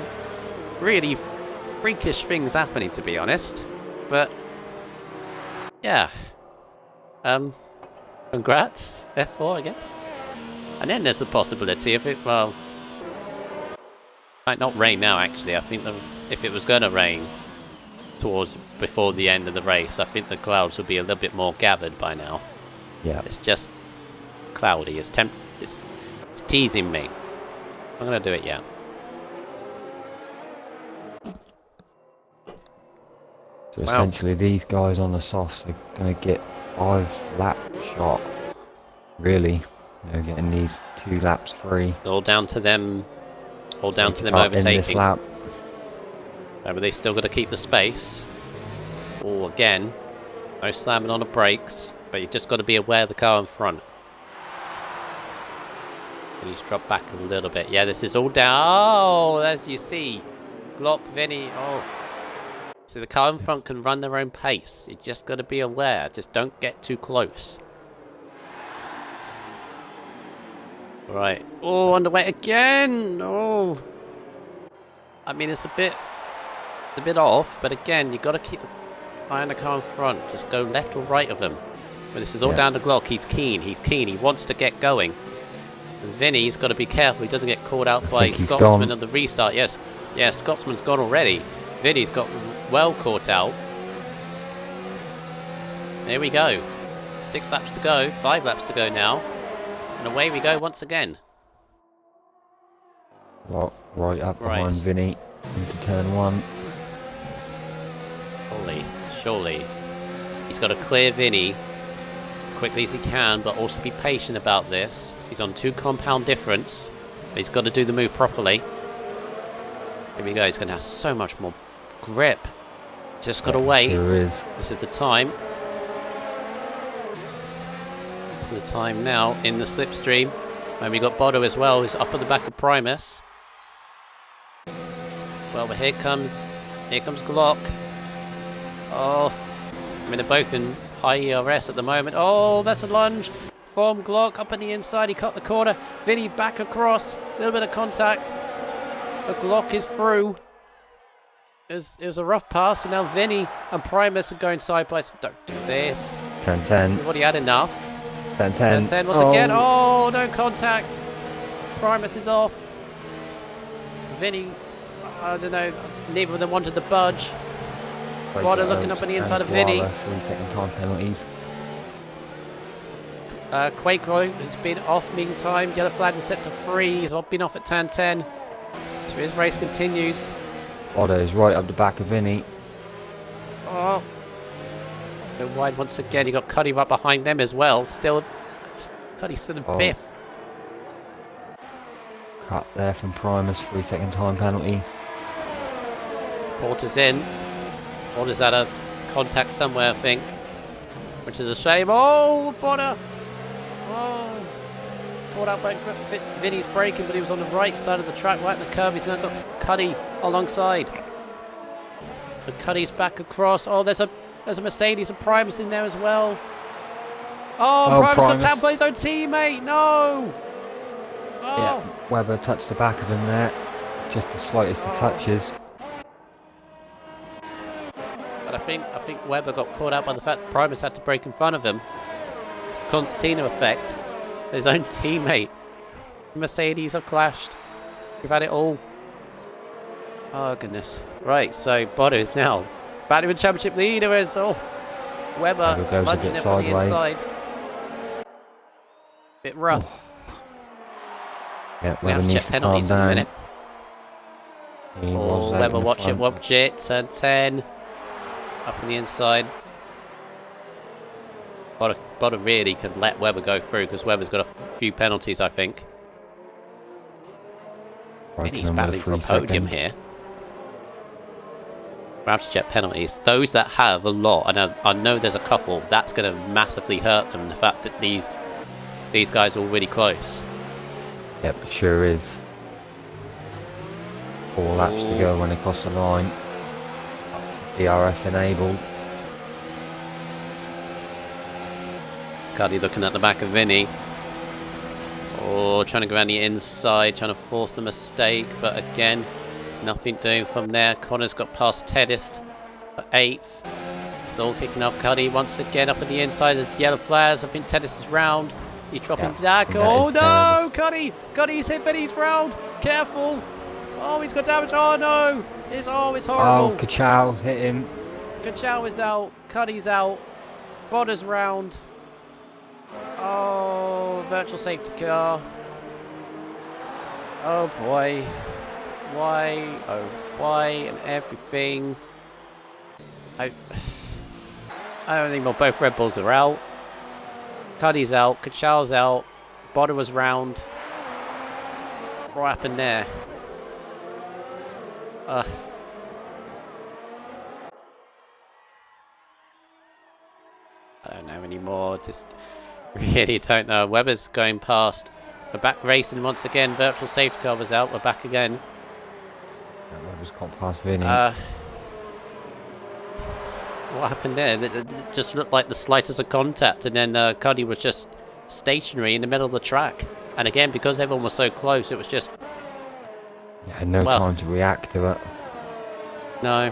Really freakish things happening, to be honest. But, yeah. Congrats, F4, I guess. And then there's a possibility if it, well... might not rain now, actually. I think if it was going to rain before the end of the race, I think the clouds would be a little bit more gathered by now. Yeah. It's just cloudy. It's teasing me. I'm going to do it, yeah. So essentially these guys on the softs are going to get 5-lap shot. Really. They're getting these 2 laps free. All down to them. All down to them Up in this overtaking. lap. But they still got to keep the space. Oh, again. No slamming on the brakes. But you just got to be aware of the car in front. He's dropped back a little bit. Yeah, this is all down. Oh, as you see. Glock, Vinny. Oh. So the car in front can run their own pace. You just got to be aware. Just don't get too close. Right. Oh, underway again. Oh. I mean, it's a bit off, but again, you got to keep the eye on the car in front. Just go left or right of him. But this is all down to Glock. He's keen. He's keen. He wants to get going. And Vinny's got to be careful. He doesn't get caught out by Scotsman on the restart. Yes. Yeah, Scotsman's gone already. Vinny's got well caught out. There we go. 6 laps to go. 5 laps to go now. And away we go once again. Right up behind Vinny into turn 1. Surely. He's got to clear Vinny quickly as he can, but also be patient about this. He's on 2 compound difference. But he's got to do the move properly. Here we go. He's going to have so much more grip. Just got to wait. Sure is. This is the time. This is the time now in the slipstream. And we got Bodo as well, who's up at the back of Primus. Well, but here comes Glock. Oh, I mean, they're both in high ERS at the moment. Oh, that's a lunge from Glock up on the inside. He cut the corner. Vinny back across. A little bit of contact. The Glock is through. It was a rough pass, and now Vinny and Primus are going side by side. Don't do this. Turn 10. We've already had enough. Turn 10. Turn 10 once again. Oh, no contact. Primus is off. Vinny, I don't know. Neither of them wanted the budge. Water looking up on the inside of Vinny. 3-second time penalties. Quakeroy has been off meantime. Yellow flag is set to 3. He's been off at turn 10. So his race continues. Otto is right up the back of Vinny. Oh. Go wide once again. You got Cuddy right behind them as well. Cuddy's still in 5th. Cut there from Primus. 3-second time penalty. Porter's in. Porter's had a contact somewhere, I think. Which is a shame. Oh, Porter! Oh! caught out by Vinny's braking, but he was on the right side of the track, right in the curve. He's now got Cuddy alongside. But Cuddy's back across. Oh, there's a Mercedes, a Primus in there as well. Oh, Primus got tapped by his own teammate. No. Oh. Yeah, Webber touched the back of him there. Just the slightest of touches. But I think Webber got caught out by the fact that Primus had to brake in front of him. It's the Constantino effect. His own teammate. Mercedes have clashed. We've had it all. Oh goodness. Right, so Bodo is now battling with championship leader as Webber lunging it on the inside. Bit rough. Yeah, we have to check penalties in a minute. Webber, watch it, turn 10. Up on the inside. Bodo really can let Webber go through because Webber's got a few penalties, I think. And he's battling for a podium here. We have to check penalties. Those that have a lot, and I know there's a couple, that's going to massively hurt them. The fact that these guys are all really close. Yep, it sure is. 4 laps to go when they cross the line. DRS enabled. Cuddy looking at the back of Vinny. Oh, trying to go around the inside, trying to force the mistake, but again, nothing doing from there. Connor's got past Teddist for 8th. It's all kicking off. Cuddy once again up at the inside. There's yellow flares. I think Teddist is round. He's dropping back. Oh no! Cuddy's hit Vinny's round. Careful! Oh, he's got damage. Oh no! It's horrible. Oh, Kachow hit him. Kachow is out. Cuddy's out. Bodder's round. Oh, virtual safety car. Oh boy. Why? Oh, why? And everything. I don't think both Red Bulls are out. Cuddy's out. Kachow's out. Bodder was round. What happened there? I don't know anymore. Just really don't know. Webber's going past. We're back racing once again. Virtual safety car was out. We're back again. Webber's got past Vinny. What happened there? It just looked like the slightest of contact, and then Cuddy was just stationary in the middle of the track. And again, because everyone was so close, it was just... Had no time to react to it. No.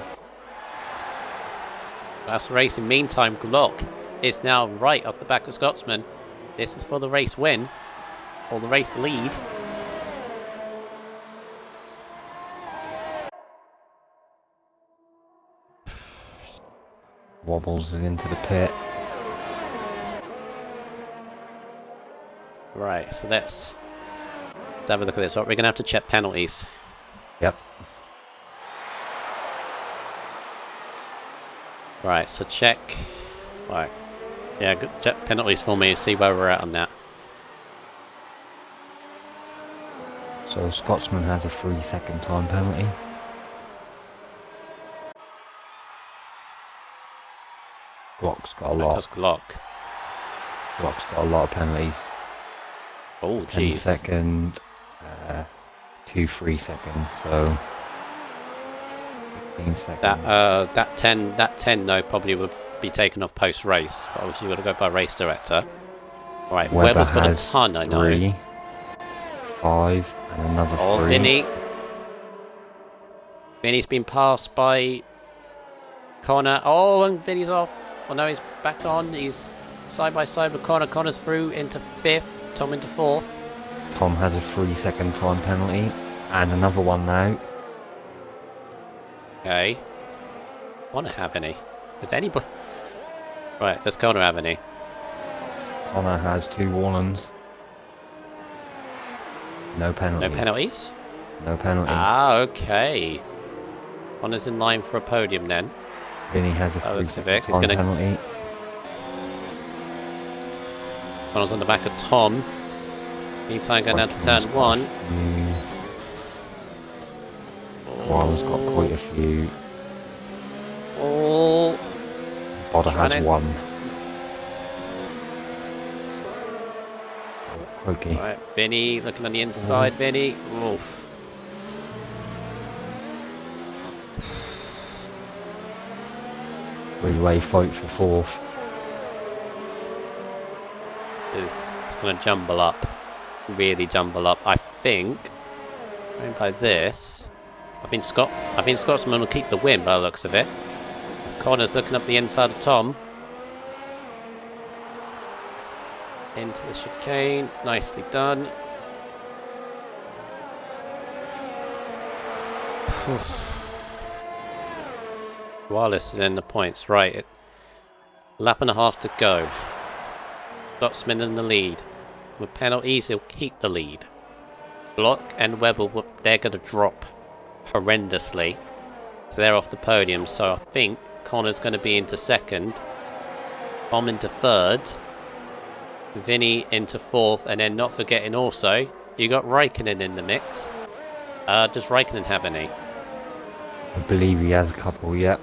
That's racing. Meantime, Glock is now right off the back of Scotsman. This is for the race win, or the race lead. Wobbles is into the pit. Right, so let's have a look at this. Right, we're going to have to check penalties. Yep. Right, so check. Right. Yeah, check penalties for me, see where we're at on that. So Scotsman has a 3-second time penalty. Glock's got a lot. Glock's got a lot of penalties. Oh, 10 jeez. second, 2 3 seconds, so 15 seconds. That 10 though probably would be taken off post race. But obviously you've got to go by race director. Right, Webber's got a ton, I know. 3, 5, and another 3. Oh, Vinny's been passed by Connor. Oh, and Vinny's off. Oh no, he's back on. He's side by side with Connor. Connor's through into 5th. Tom into 4th. Tom has a 3-second time penalty, and another one now. Okay. Want to have any? Does anybody? Right, does Connor have any? Connor has 2 warnings. No penalties. No penalties? No penalties. Ah, okay. Connor's in line for a podium then. Vinny has a 3-second time penalty. Connor's on the back of Tom. Meantime, going down to turn 1. Koala's got quite a few. Oh. Bodder has 1. Crikey. Right, Vinny looking on the inside. Vinny. Oof. Three-way fight for fourth. It's going to jumble up. Really jumble up. I think, going by this, I think Scotsman will keep the win by the looks of it. As Connor's looking up the inside of Tom. Into the chicane. Nicely done. Wallace is in the points. Right. Lap and a half to go. Scotsman in the lead. With penalties, he'll keep the lead. Block and Webber, they're going to drop horrendously. So they're off the podium. So I think Connor's going to be into second. Tom into third. Vinny into fourth. And then not forgetting also, you got Raikkonen in the mix. Does Raikkonen have any? I believe he has a couple, yep.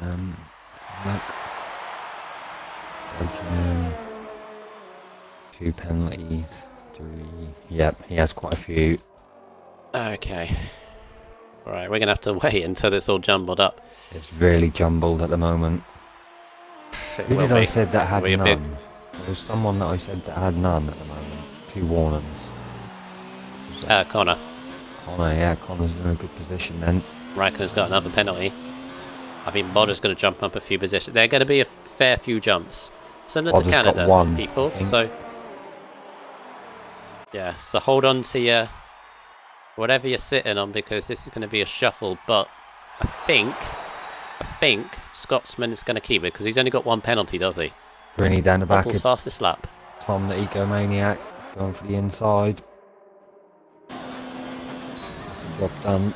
Look. Raikkonen. 2 penalties. 3. Yep, he has quite a few. Okay. Alright, we're going to have to wait until it's all jumbled up. It's really jumbled at the moment. Who did I said that had none? There was someone that I said that had none at the moment. 2 warnings. Connor. Connor, yeah, Connor's in a good position then. Raikkonen's got another penalty. I think Bodder's going to jump up a few positions. There are going to be a fair few jumps. Similar to Bodder's Canada, got one, people. So, yeah, so hold on to your whatever you're sitting on, because this is going to be a shuffle. But I think Scotsman is going to keep it, because he's only got 1 penalty, does he? Grinny down the back Apple's of fastest lap. Tom the Ecomaniac, going for the inside. That's the job done.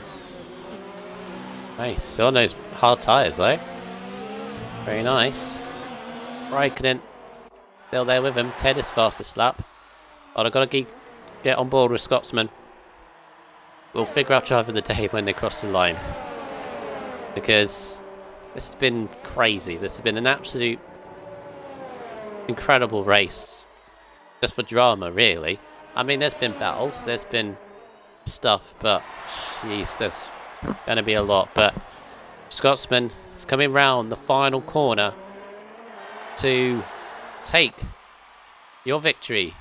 Nice. Still on those hard tyres though. Very nice. Raikkonen still there with him. Ted is fastest lap. But I've got to get on board with Scotsman. We'll figure out driver of the day when they cross the line. Because this has been crazy. This has been an absolute incredible race. Just for drama, really. I mean, there's been battles. There's been stuff. But, jeez, there's going to be a lot. But Scotsman is coming round the final corner to take your victory.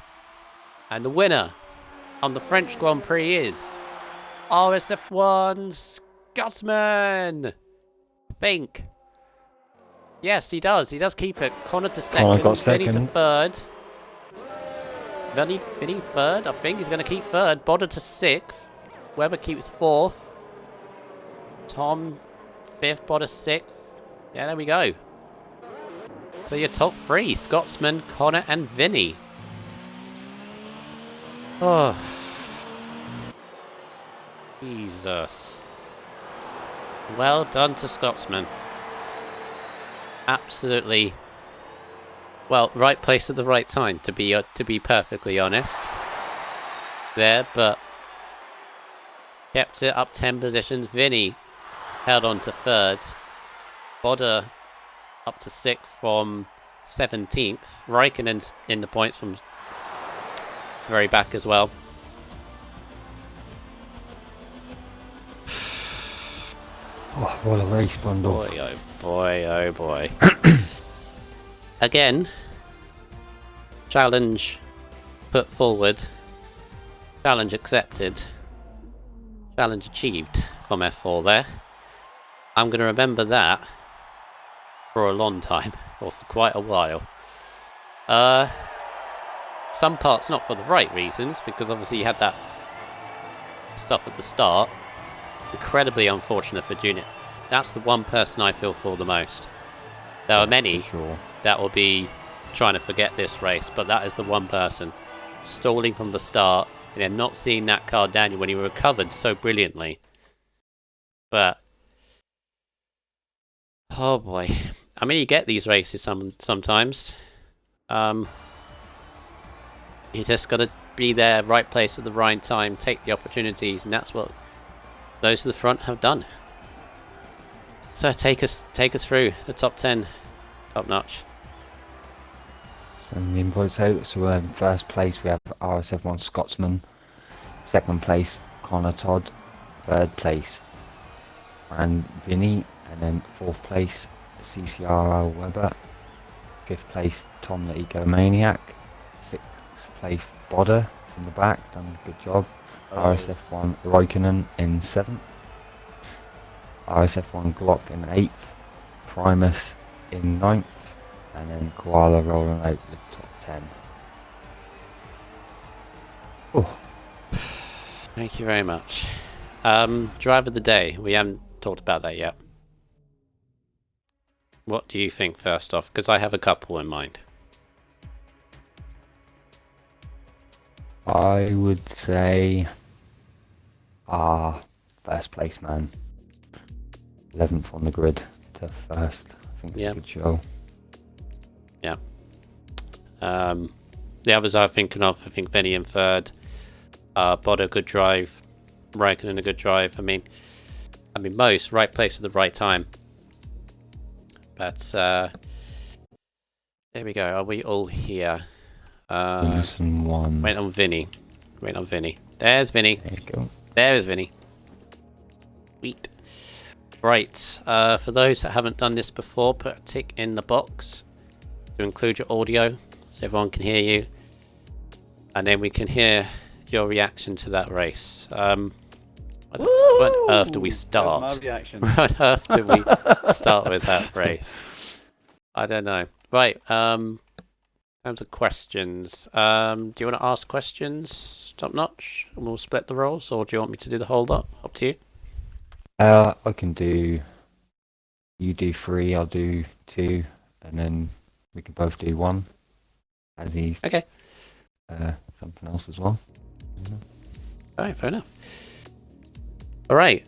And the winner on the French Grand Prix is RSF1 Scotsman. I think. Yes, he does. He does keep it. Connor to second. Connor got second. Vinny to third. Vinny third. I think he's going to keep third. Bodder to sixth. Webber keeps fourth. Tom fifth. Bodder sixth. Yeah, there we go. So your top 3, Scotsman, Connor and Vinny. Oh. Jesus. Well done to Scotsman. Absolutely. Well, right place at the right time, to be perfectly honest. There, but kept it up 10 positions. Vinny held on to third. Bodder up to 6th from 17th. Raikkonen's in the points from very back as well. Oh, what a race, bundle. Boy, oh boy, oh boy. Again, challenge put forward. Challenge accepted. Challenge achieved from F4 there. I'm going to remember that for a long time, or for quite a while. Some parts not for the right reasons, because obviously you had that stuff at the start. Incredibly unfortunate for Junior. That's the one person I feel for the most. There are many that will be trying to forget this race, but that is the one person. Stalling from the start, and then not seeing that car Daniel when he recovered so brilliantly. But oh boy. I mean, you get these races sometimes. You just got to be there, right place at the right time, take the opportunities, and that's what those at the front have done. So take us through the top 10, top notch. Send the invites out. So in first place we have RSF1 Scotsman. Second place Connor Todd. Third place and Vinny, and then fourth place CCRL Weber. Fifth place Tom the Egomaniac. Sixth place Bodder from the back, done a good job. RSF1 Raikkonen in 7th. RSF1 Glock in 8th. Primus in 9th. And then Koala rolling out the top 10. Oh. Thank you very much. Drive of the day. We haven't talked about that yet. What do you think first off? Because I have a couple in mind. I would say first place man. 11th on the grid to first. I think it's a good show. Yeah. The others I'm thinking of, I think Vinny in third. Bodder, good drive. Raikkonen, a good drive. I mean, most right place at the right time. But there we go. Are we all here? One. Wait on Vinny. There's Vinny. There you go. There's Vinny. Sweet. Right. For those that haven't done this before, put a tick in the box to include your audio so everyone can hear you. And then we can hear your reaction to that race. What on earth do we start? That's my reaction. What on earth do we start with that race? I don't know. Right. In terms of questions, do you want to ask questions, Top Notch, and we'll split the roles, or do you want me to do the hold up? Up to you. I can do. You do 3, I'll do 2, and then we can both do 1. As these. Okay. Something else as well. Alright, fair enough. Alright,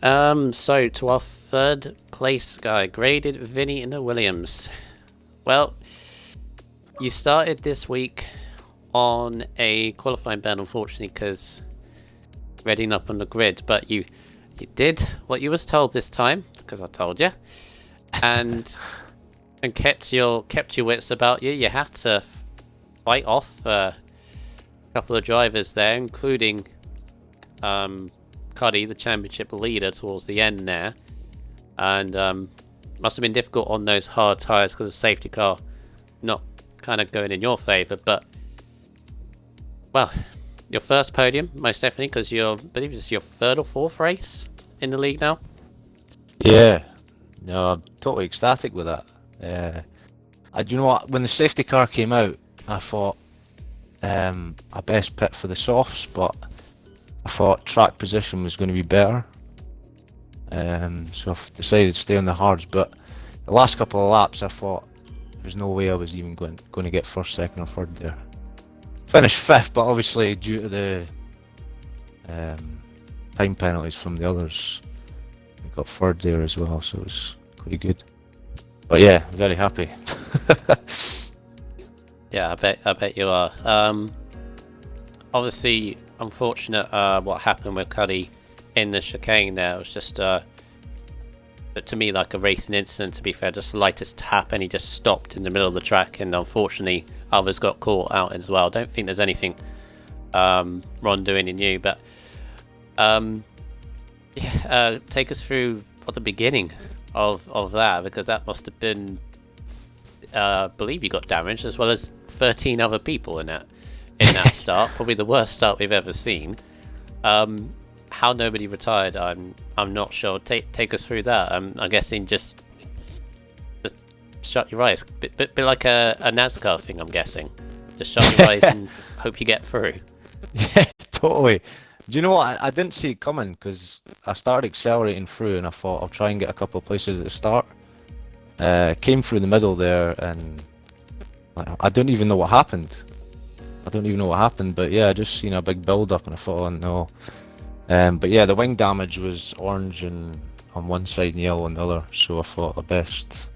so to our third place guy, graded Vinny in the Williams. Well, you started this week on a qualifying ban, unfortunately, because reading up on the grid, but you did what you was told this time, because I told you, and kept your wits about you. You had to fight off a couple of drivers there, including Cuddy, the championship leader, towards the end there, and must have been difficult on those hard tyres because the safety car not kind of going in your favour. But well, your first podium most definitely, because I believe it's your third or fourth race in the league now. Yeah, no, I'm totally ecstatic with that. Do you know what? When the safety car came out, I thought I best pit for the softs, but I thought track position was going to be better. So I've decided to stay on the hards. But the last couple of laps, I thought there's no way I was even going to get first, second, or third there. Finished 5th, but obviously due to the time penalties from the others, I got 3rd there as well, so it was quite good. But yeah, very happy. Yeah, I bet you are. Obviously, unfortunate what happened with Cuddy in the chicane there. It was just to me like a racing incident, to be fair, just the lightest tap, and he just stopped in the middle of the track, and unfortunately others got caught out as well. I don't think there's anything Ron doing in you, but take us through the beginning of that, because that must have been I believe you got damaged as well as 13 other people in that start. Probably the worst start we've ever seen. How nobody retired, I'm not sure. Take us through that. I'm guessing just shut your eyes. Bit like a NASCAR thing, I'm guessing. Just shut your eyes and hope you get through. Yeah, totally. Do you know what? I didn't see it coming, because I started accelerating through and I thought I'll try and get a couple of places at the start. Came through the middle there, and I don't even know what happened. But yeah, I just seen a big build up and I thought, oh no. But yeah, the wing damage was orange and on one side and yellow on the other, so I thought at best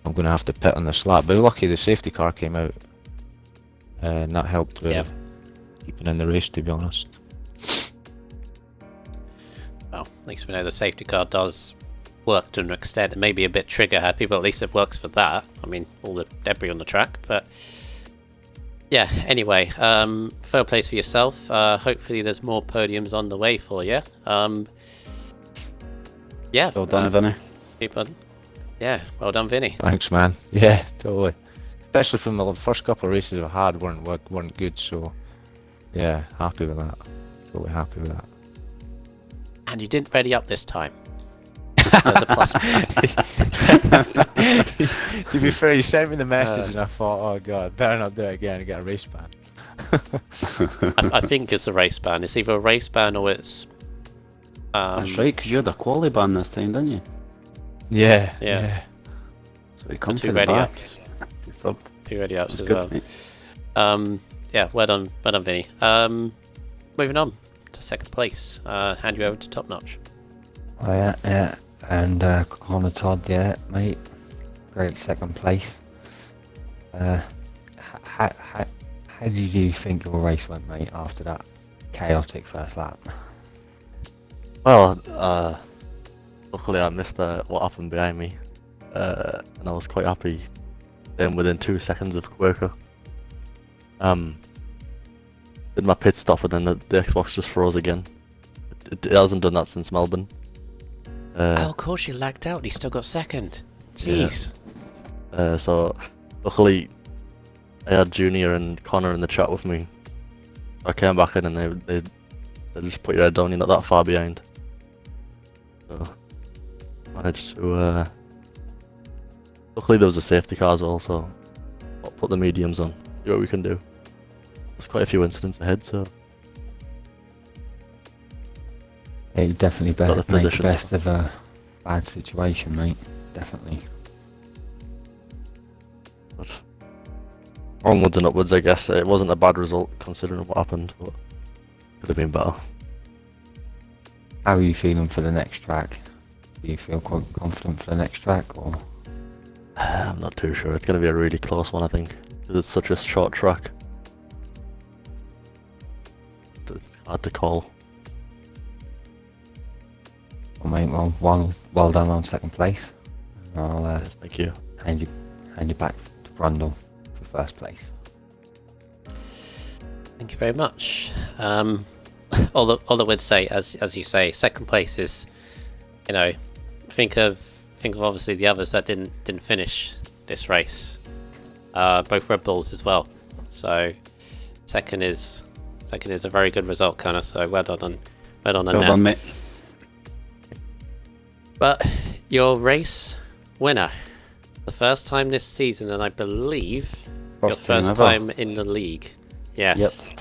I'm going to have to pit on this lap. But lucky the safety car came out, and that helped with keeping in the race, to be honest. Well, at least we know the safety car does work to an extent. It may be a bit trigger happy, but at least it works for that. I mean, all the debris on the track, but yeah, anyway, third place for yourself. Hopefully there's more podiums on the way for you. Yeah. Well done, Vinny. Keep on. Yeah, well done, Vinny. Thanks, man. Yeah, totally. Especially from the first couple of races I had weren't good, so yeah, happy with that. Totally happy with that. And you didn't ready up this time. There's a plus. To be fair, you sent me the message and I thought, oh god, better not do it again and get a race ban. I think it's a race ban. It's either a race ban or it's. That's right, because you had a quali ban this time, didn't you? Yeah. So we come two to the ready back. ups. To third. Two ready ups That's as good, well. mate. Yeah, well done, Vinny. Moving on to second place. Hand you over to Top Notch. Oh yeah. And Connor Todd, yeah, mate. Great second place. How did you think your race went, mate, after that chaotic first lap? Well, luckily I missed what happened behind me, and I was quite happy. Then within 2 seconds of Quaker, did my pit stop, and then the Xbox just froze again. It hasn't done that since Melbourne. Oh, of course you lagged out. And you still got second. Jeez. So luckily I had Junior and Connor in the chat with me. I came back in and they just put your head down. You're not that far behind. So managed to. Luckily there was a safety car as well, so I'll put the mediums on. See what we can do. There's quite a few incidents ahead, so. Yeah, you definitely Got the make the positions. best of a bad situation, mate. Definitely. But onwards and upwards, I guess. It wasn't a bad result considering what happened, but could have been better. How are you feeling for the next track? Do you feel quite confident for the next track, or? I'm not too sure. It's going to be a really close one, I think, because it's such a short track. It's hard to call. Well, mate, well done on second place. I'll Yes, thank you. hand you back to Brundle for first place. Thank you very much. All I would say, as you say, second place is, think of obviously the others that didn't finish this race. Both Red Bulls as well. So second is a very good result, Connor. So well done on Well that. done, mate. But your race winner, the first time this season, and I believe your first ever. time in the league. Yes. Yep.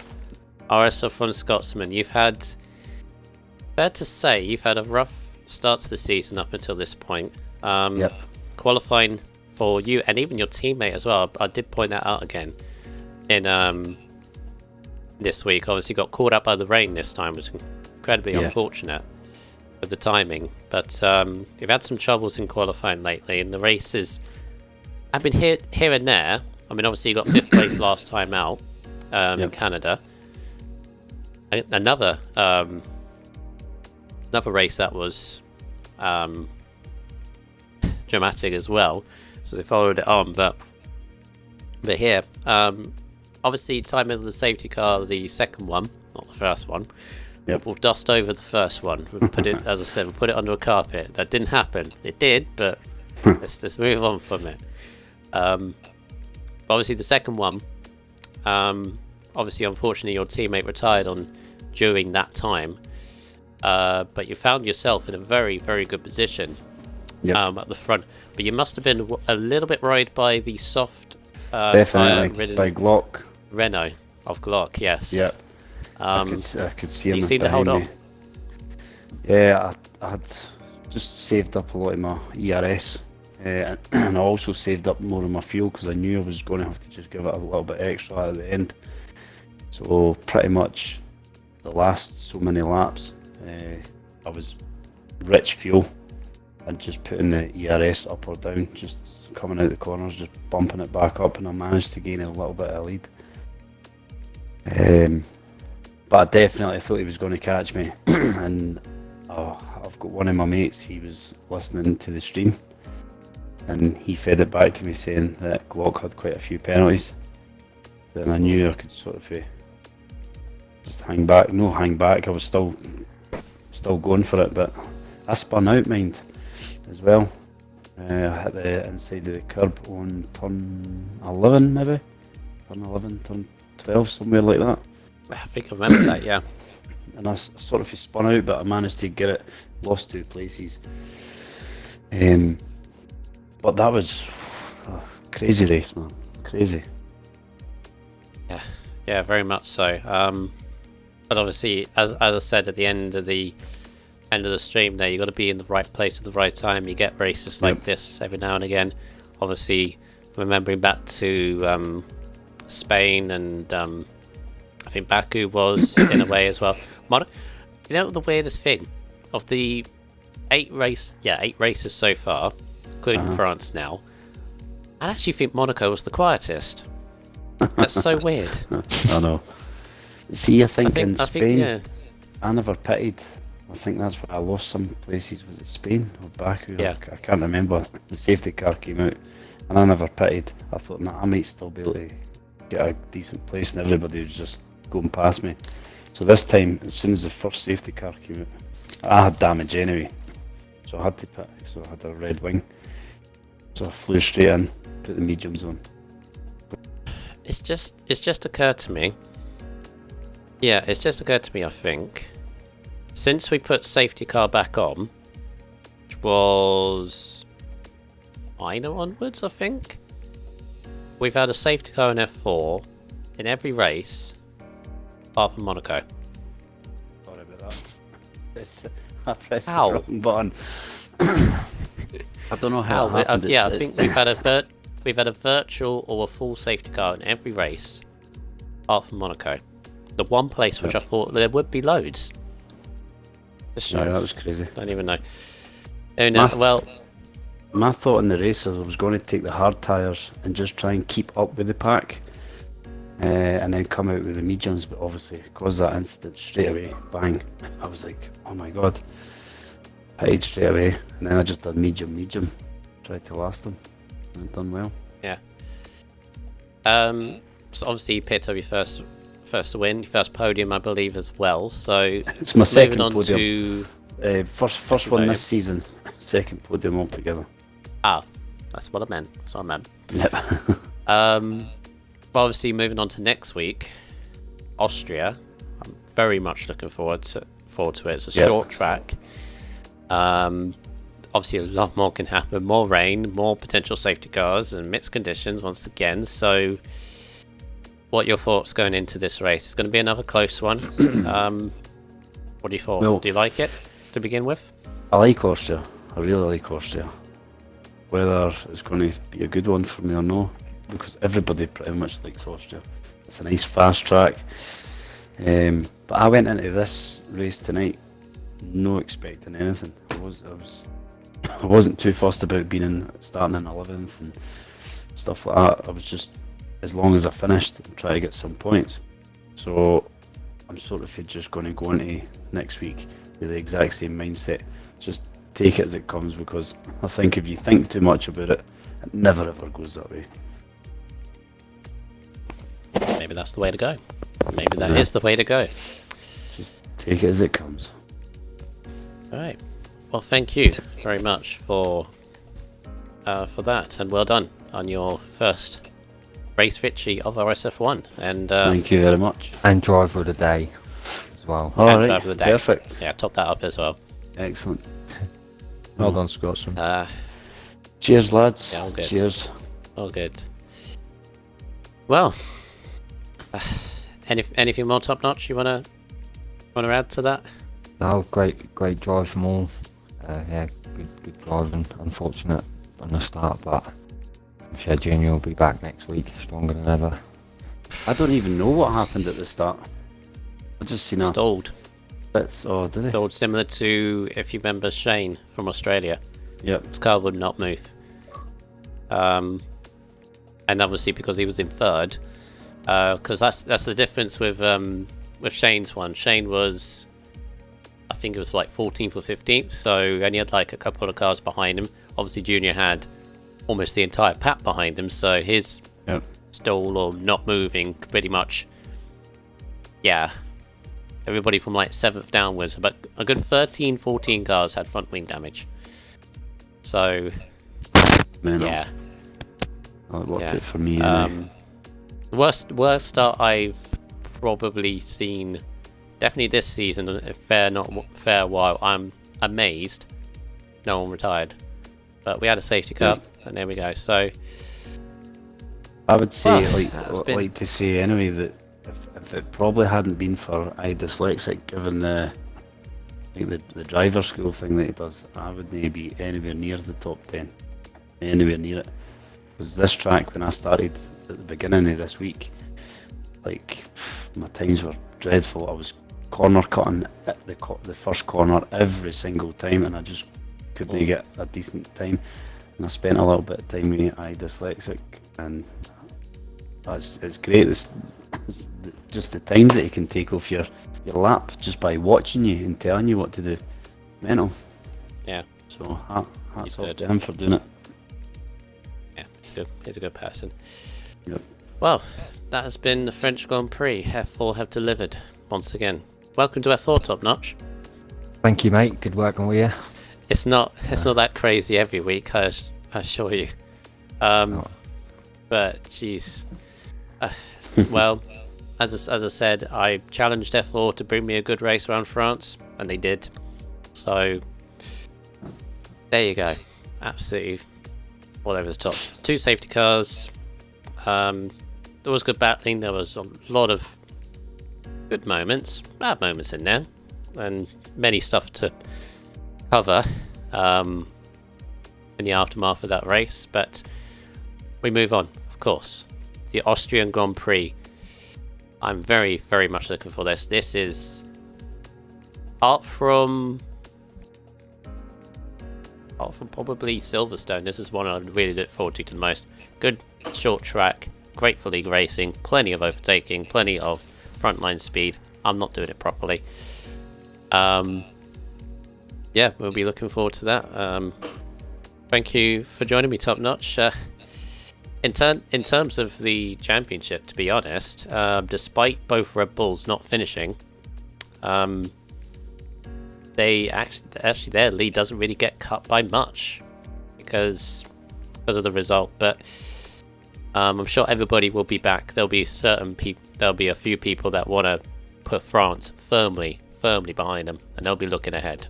RSF1 Scotsman, you've had, fair to say, you've had a rough start to the season up until this point. Yep. Qualifying for you and even your teammate as well. I did point that out again in this week. Obviously got caught up by the rain this time, which was incredibly unfortunate with the timing. But you've had some troubles in qualifying lately, and the races have been here and there. I mean, obviously you got 5th place last time out in Canada. Another race that was dramatic as well, so they followed it on. But here, obviously, time of the safety car, the second one, not the first one. Yep. We'll dust over the first one. We'll put it, as I said, we'll put it under a carpet. That didn't happen. It did, but let's move on from it. Obviously, the second one. Obviously, unfortunately, your teammate retired during that time. But you found yourself in a very, very good position at the front. But you must have been a little bit worried by the soft, Definitely. By Glock. Renault of Glock, yes. Yep. I could see him. You seem to hold behind on. me. Yeah, I had just saved up a lot of my ERS, and I also saved up more of my fuel because I knew I was going to have to just give it a little bit extra at the end. So pretty much the last so many laps, I was rich fuel and just putting the ERS up or down, just coming out the corners, just bumping it back up, and I managed to gain a little bit of lead. But I definitely thought he was going to catch me, and I've got one of my mates, he was listening to the stream, and he fed it back to me saying that Glock had quite a few penalties. then I knew I could sort of just hang back. No, hang back. I was still going for it, but I spun out, mind, as well. I hit the inside of the curb on turn 11, maybe? Turn 11, turn 12, somewhere like that. I think I remember that, yeah. And I sort of spun out, but I managed to get it, lost 2 places. But that was crazy race, man. Crazy. Yeah, very much so. But obviously, as I said at the end of the stream there, you got to be in the right place at the right time. You get races like this every now and again. Obviously, remembering back to Spain and I think Baku was in a way as well. You know the weirdest thing of the 8 races so far, including France now, I actually think Monaco was the quietest. That's so weird. I know. See, I think in Spain, yeah. I never pitted. I think that's why I lost some places. Was it Spain or Baku? Yeah. I can't remember. The safety car came out and I never pitted. I thought, nah, I might still be able to get a decent place, and everybody was just going past me. So this time, as soon as the first safety car came out, I had damage anyway, so I had to pit. So I had a red wing, so I flew straight in, put the mediums on. It's just occurred to me. Yeah, it's just occurred to me, I think, since we put safety car back on, which was minor onwards, I think, we've had a safety car in F4 in every race, apart from Monaco. Sorry about that. I pressed How? the wrong button. I don't know how it happened. I think we've had a virtual or a full safety car in every race, apart from Monaco. The one place which I thought there would be loads. Just shows. Yeah, that was crazy. Don't even know. Oh no, well, my thought in the race is I was going to take the hard tyres and just try and keep up with the pack, and then come out with the mediums. But obviously, because that incident, straight away, bang, I was like, oh my god, pitted straight away, and then I just did medium, tried to last them, and I've done well. yeah. So obviously you picked up your first win, your first podium, I believe, as well. So It's my second moving on podium. to First one this season, second podium altogether. that's what I meant. Yep. Well, obviously moving on to next week, Austria. I'm very much looking forward to it. It's a short track. Obviously a lot more can happen. More rain, more potential safety cars, and mixed conditions once again. So, what are your thoughts going into this race? It's going to be another close one. What do you thought? Well, do you like it to begin with? I like Austria. I really like Austria. Whether it's going to be a good one for me or no, because everybody pretty much likes Austria. It's a nice fast track. But I went into this race tonight no expecting anything. I wasn't too fussed about starting in 11th and stuff like that. I was just, as long as I finished, and try to get some points. So I'm sort of just going to go into next week with the exact same mindset. Just take it as it comes, because I think if you think too much about it, it never ever goes that way. Maybe that's the way to go. Maybe that is the way to go. Just take it as it comes. Alright. Well, thank you very much for that, and well done on your first race victory of RSF1. And Thank you very much. And driver of the day as well. All right, driver of the day. perfect. Yeah, top that up as well. Excellent. Well done, Scotsman. Cheers, lads. Yeah, all good. Cheers. All good. Well, anything more top notch you wanna add to that? No, great drive from all. Yeah, good driving. Unfortunate on the start, but I'm sure Junior will be back next week, stronger than ever. I don't even know what happened at the start. I just seen a Stalled. bits. Oh, did they? Stalled, similar to, if you remember, Shane from Australia. Yep. His car would not move. And obviously because he was in third, because that's the difference with Shane's one. Shane was, I think it was like 14th or 15th, so and he had like a couple of cars behind him. Obviously Junior had almost the entire pack behind him, so his stall or not moving pretty much. Yeah, everybody from like 7th downwards, but a good 13-14 cars had front wing damage. So yeah, That worked Yeah. it for me. Anyway. Worst start I've probably seen, definitely this season. A fair while. I'm amazed no one retired, but we had a safety car, and there we go. So I would say, that's been- like to say anyway, that if it probably hadn't been for I Dyslexic, given the driver school thing that he does, I wouldn't be anywhere near the top 10, anywhere near it. Because this track, when I started at the beginning of this week, like my times were dreadful. I was corner cutting at the first corner every single time, and I just couldn't get a decent time. And I spent a little bit of time with I Dyslexic, and it's great. It's just the times that you can take off your lap just by watching you and telling you what to do. Mental. Yeah. So hats off good. to him for doing it. Yeah, he's good. He's a good person. Yep. Well, that has been the French Grand Prix. F4 have delivered once again. Welcome to F4, Top Notch. Thank you, mate. Good working with you. It's not that crazy every week, I assure you. But jeez. Well, as I said, I challenged F4 to bring me a good race around France, and they did. So there you go. Absolutely all over the top. 2 safety cars. There was good battling. There was a lot of good moments, bad moments in there, and many stuff to cover in the aftermath of that race. But we move on, of course. The Austrian Grand Prix. I'm very, very much looking for this. This is, apart from probably Silverstone, this is one I really look forward to the most. Good short track, great for league racing, plenty of overtaking, plenty of frontline speed. I'm not doing it properly. Yeah, we'll be looking forward to that. Thank you for joining me, Top Notch. In terms of the championship, to be honest, despite both Red Bulls not finishing, they actually their lead doesn't really get cut by much because of the result. But I'm sure everybody will be back. There'll be there'll be a few people that want to put France firmly behind them, and they'll be looking ahead.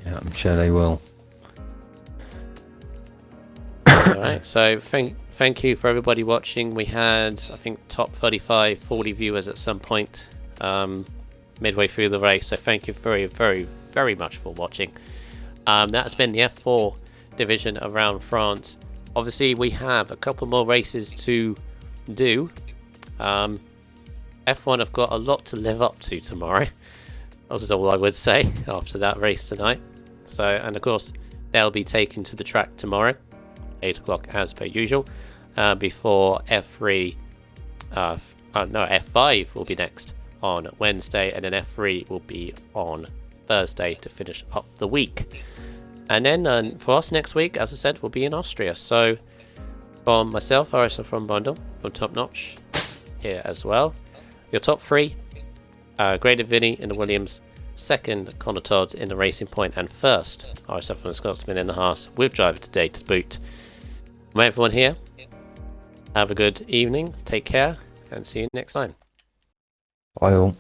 Yeah, I'm sure they will. Alright, so thank you for everybody watching. We had, I think, top 35, 40 viewers at some point midway through the race, so thank you very, very, very much for watching. That's been the F4 division around France. Obviously, we have a couple more races to do. F1 have got a lot to live up to tomorrow. That is all I would say after that race tonight. So, and of course, they'll be taken to the track tomorrow, 8 o'clock as per usual, before F3, F5 will be next on Wednesday, and then F3 will be on Thursday to finish up the week. And then for us next week, as I said, we'll be in Austria. So from myself, RSF1 Bundle, from Top Notch here as well. Your top 3, Graded Vinny in the Williams, second Connor Todd in the Racing Point, and first RSF1 Scotsman in the Haas with driver today to boot. From everyone here, have a good evening, take care, and see you next time. Bye all.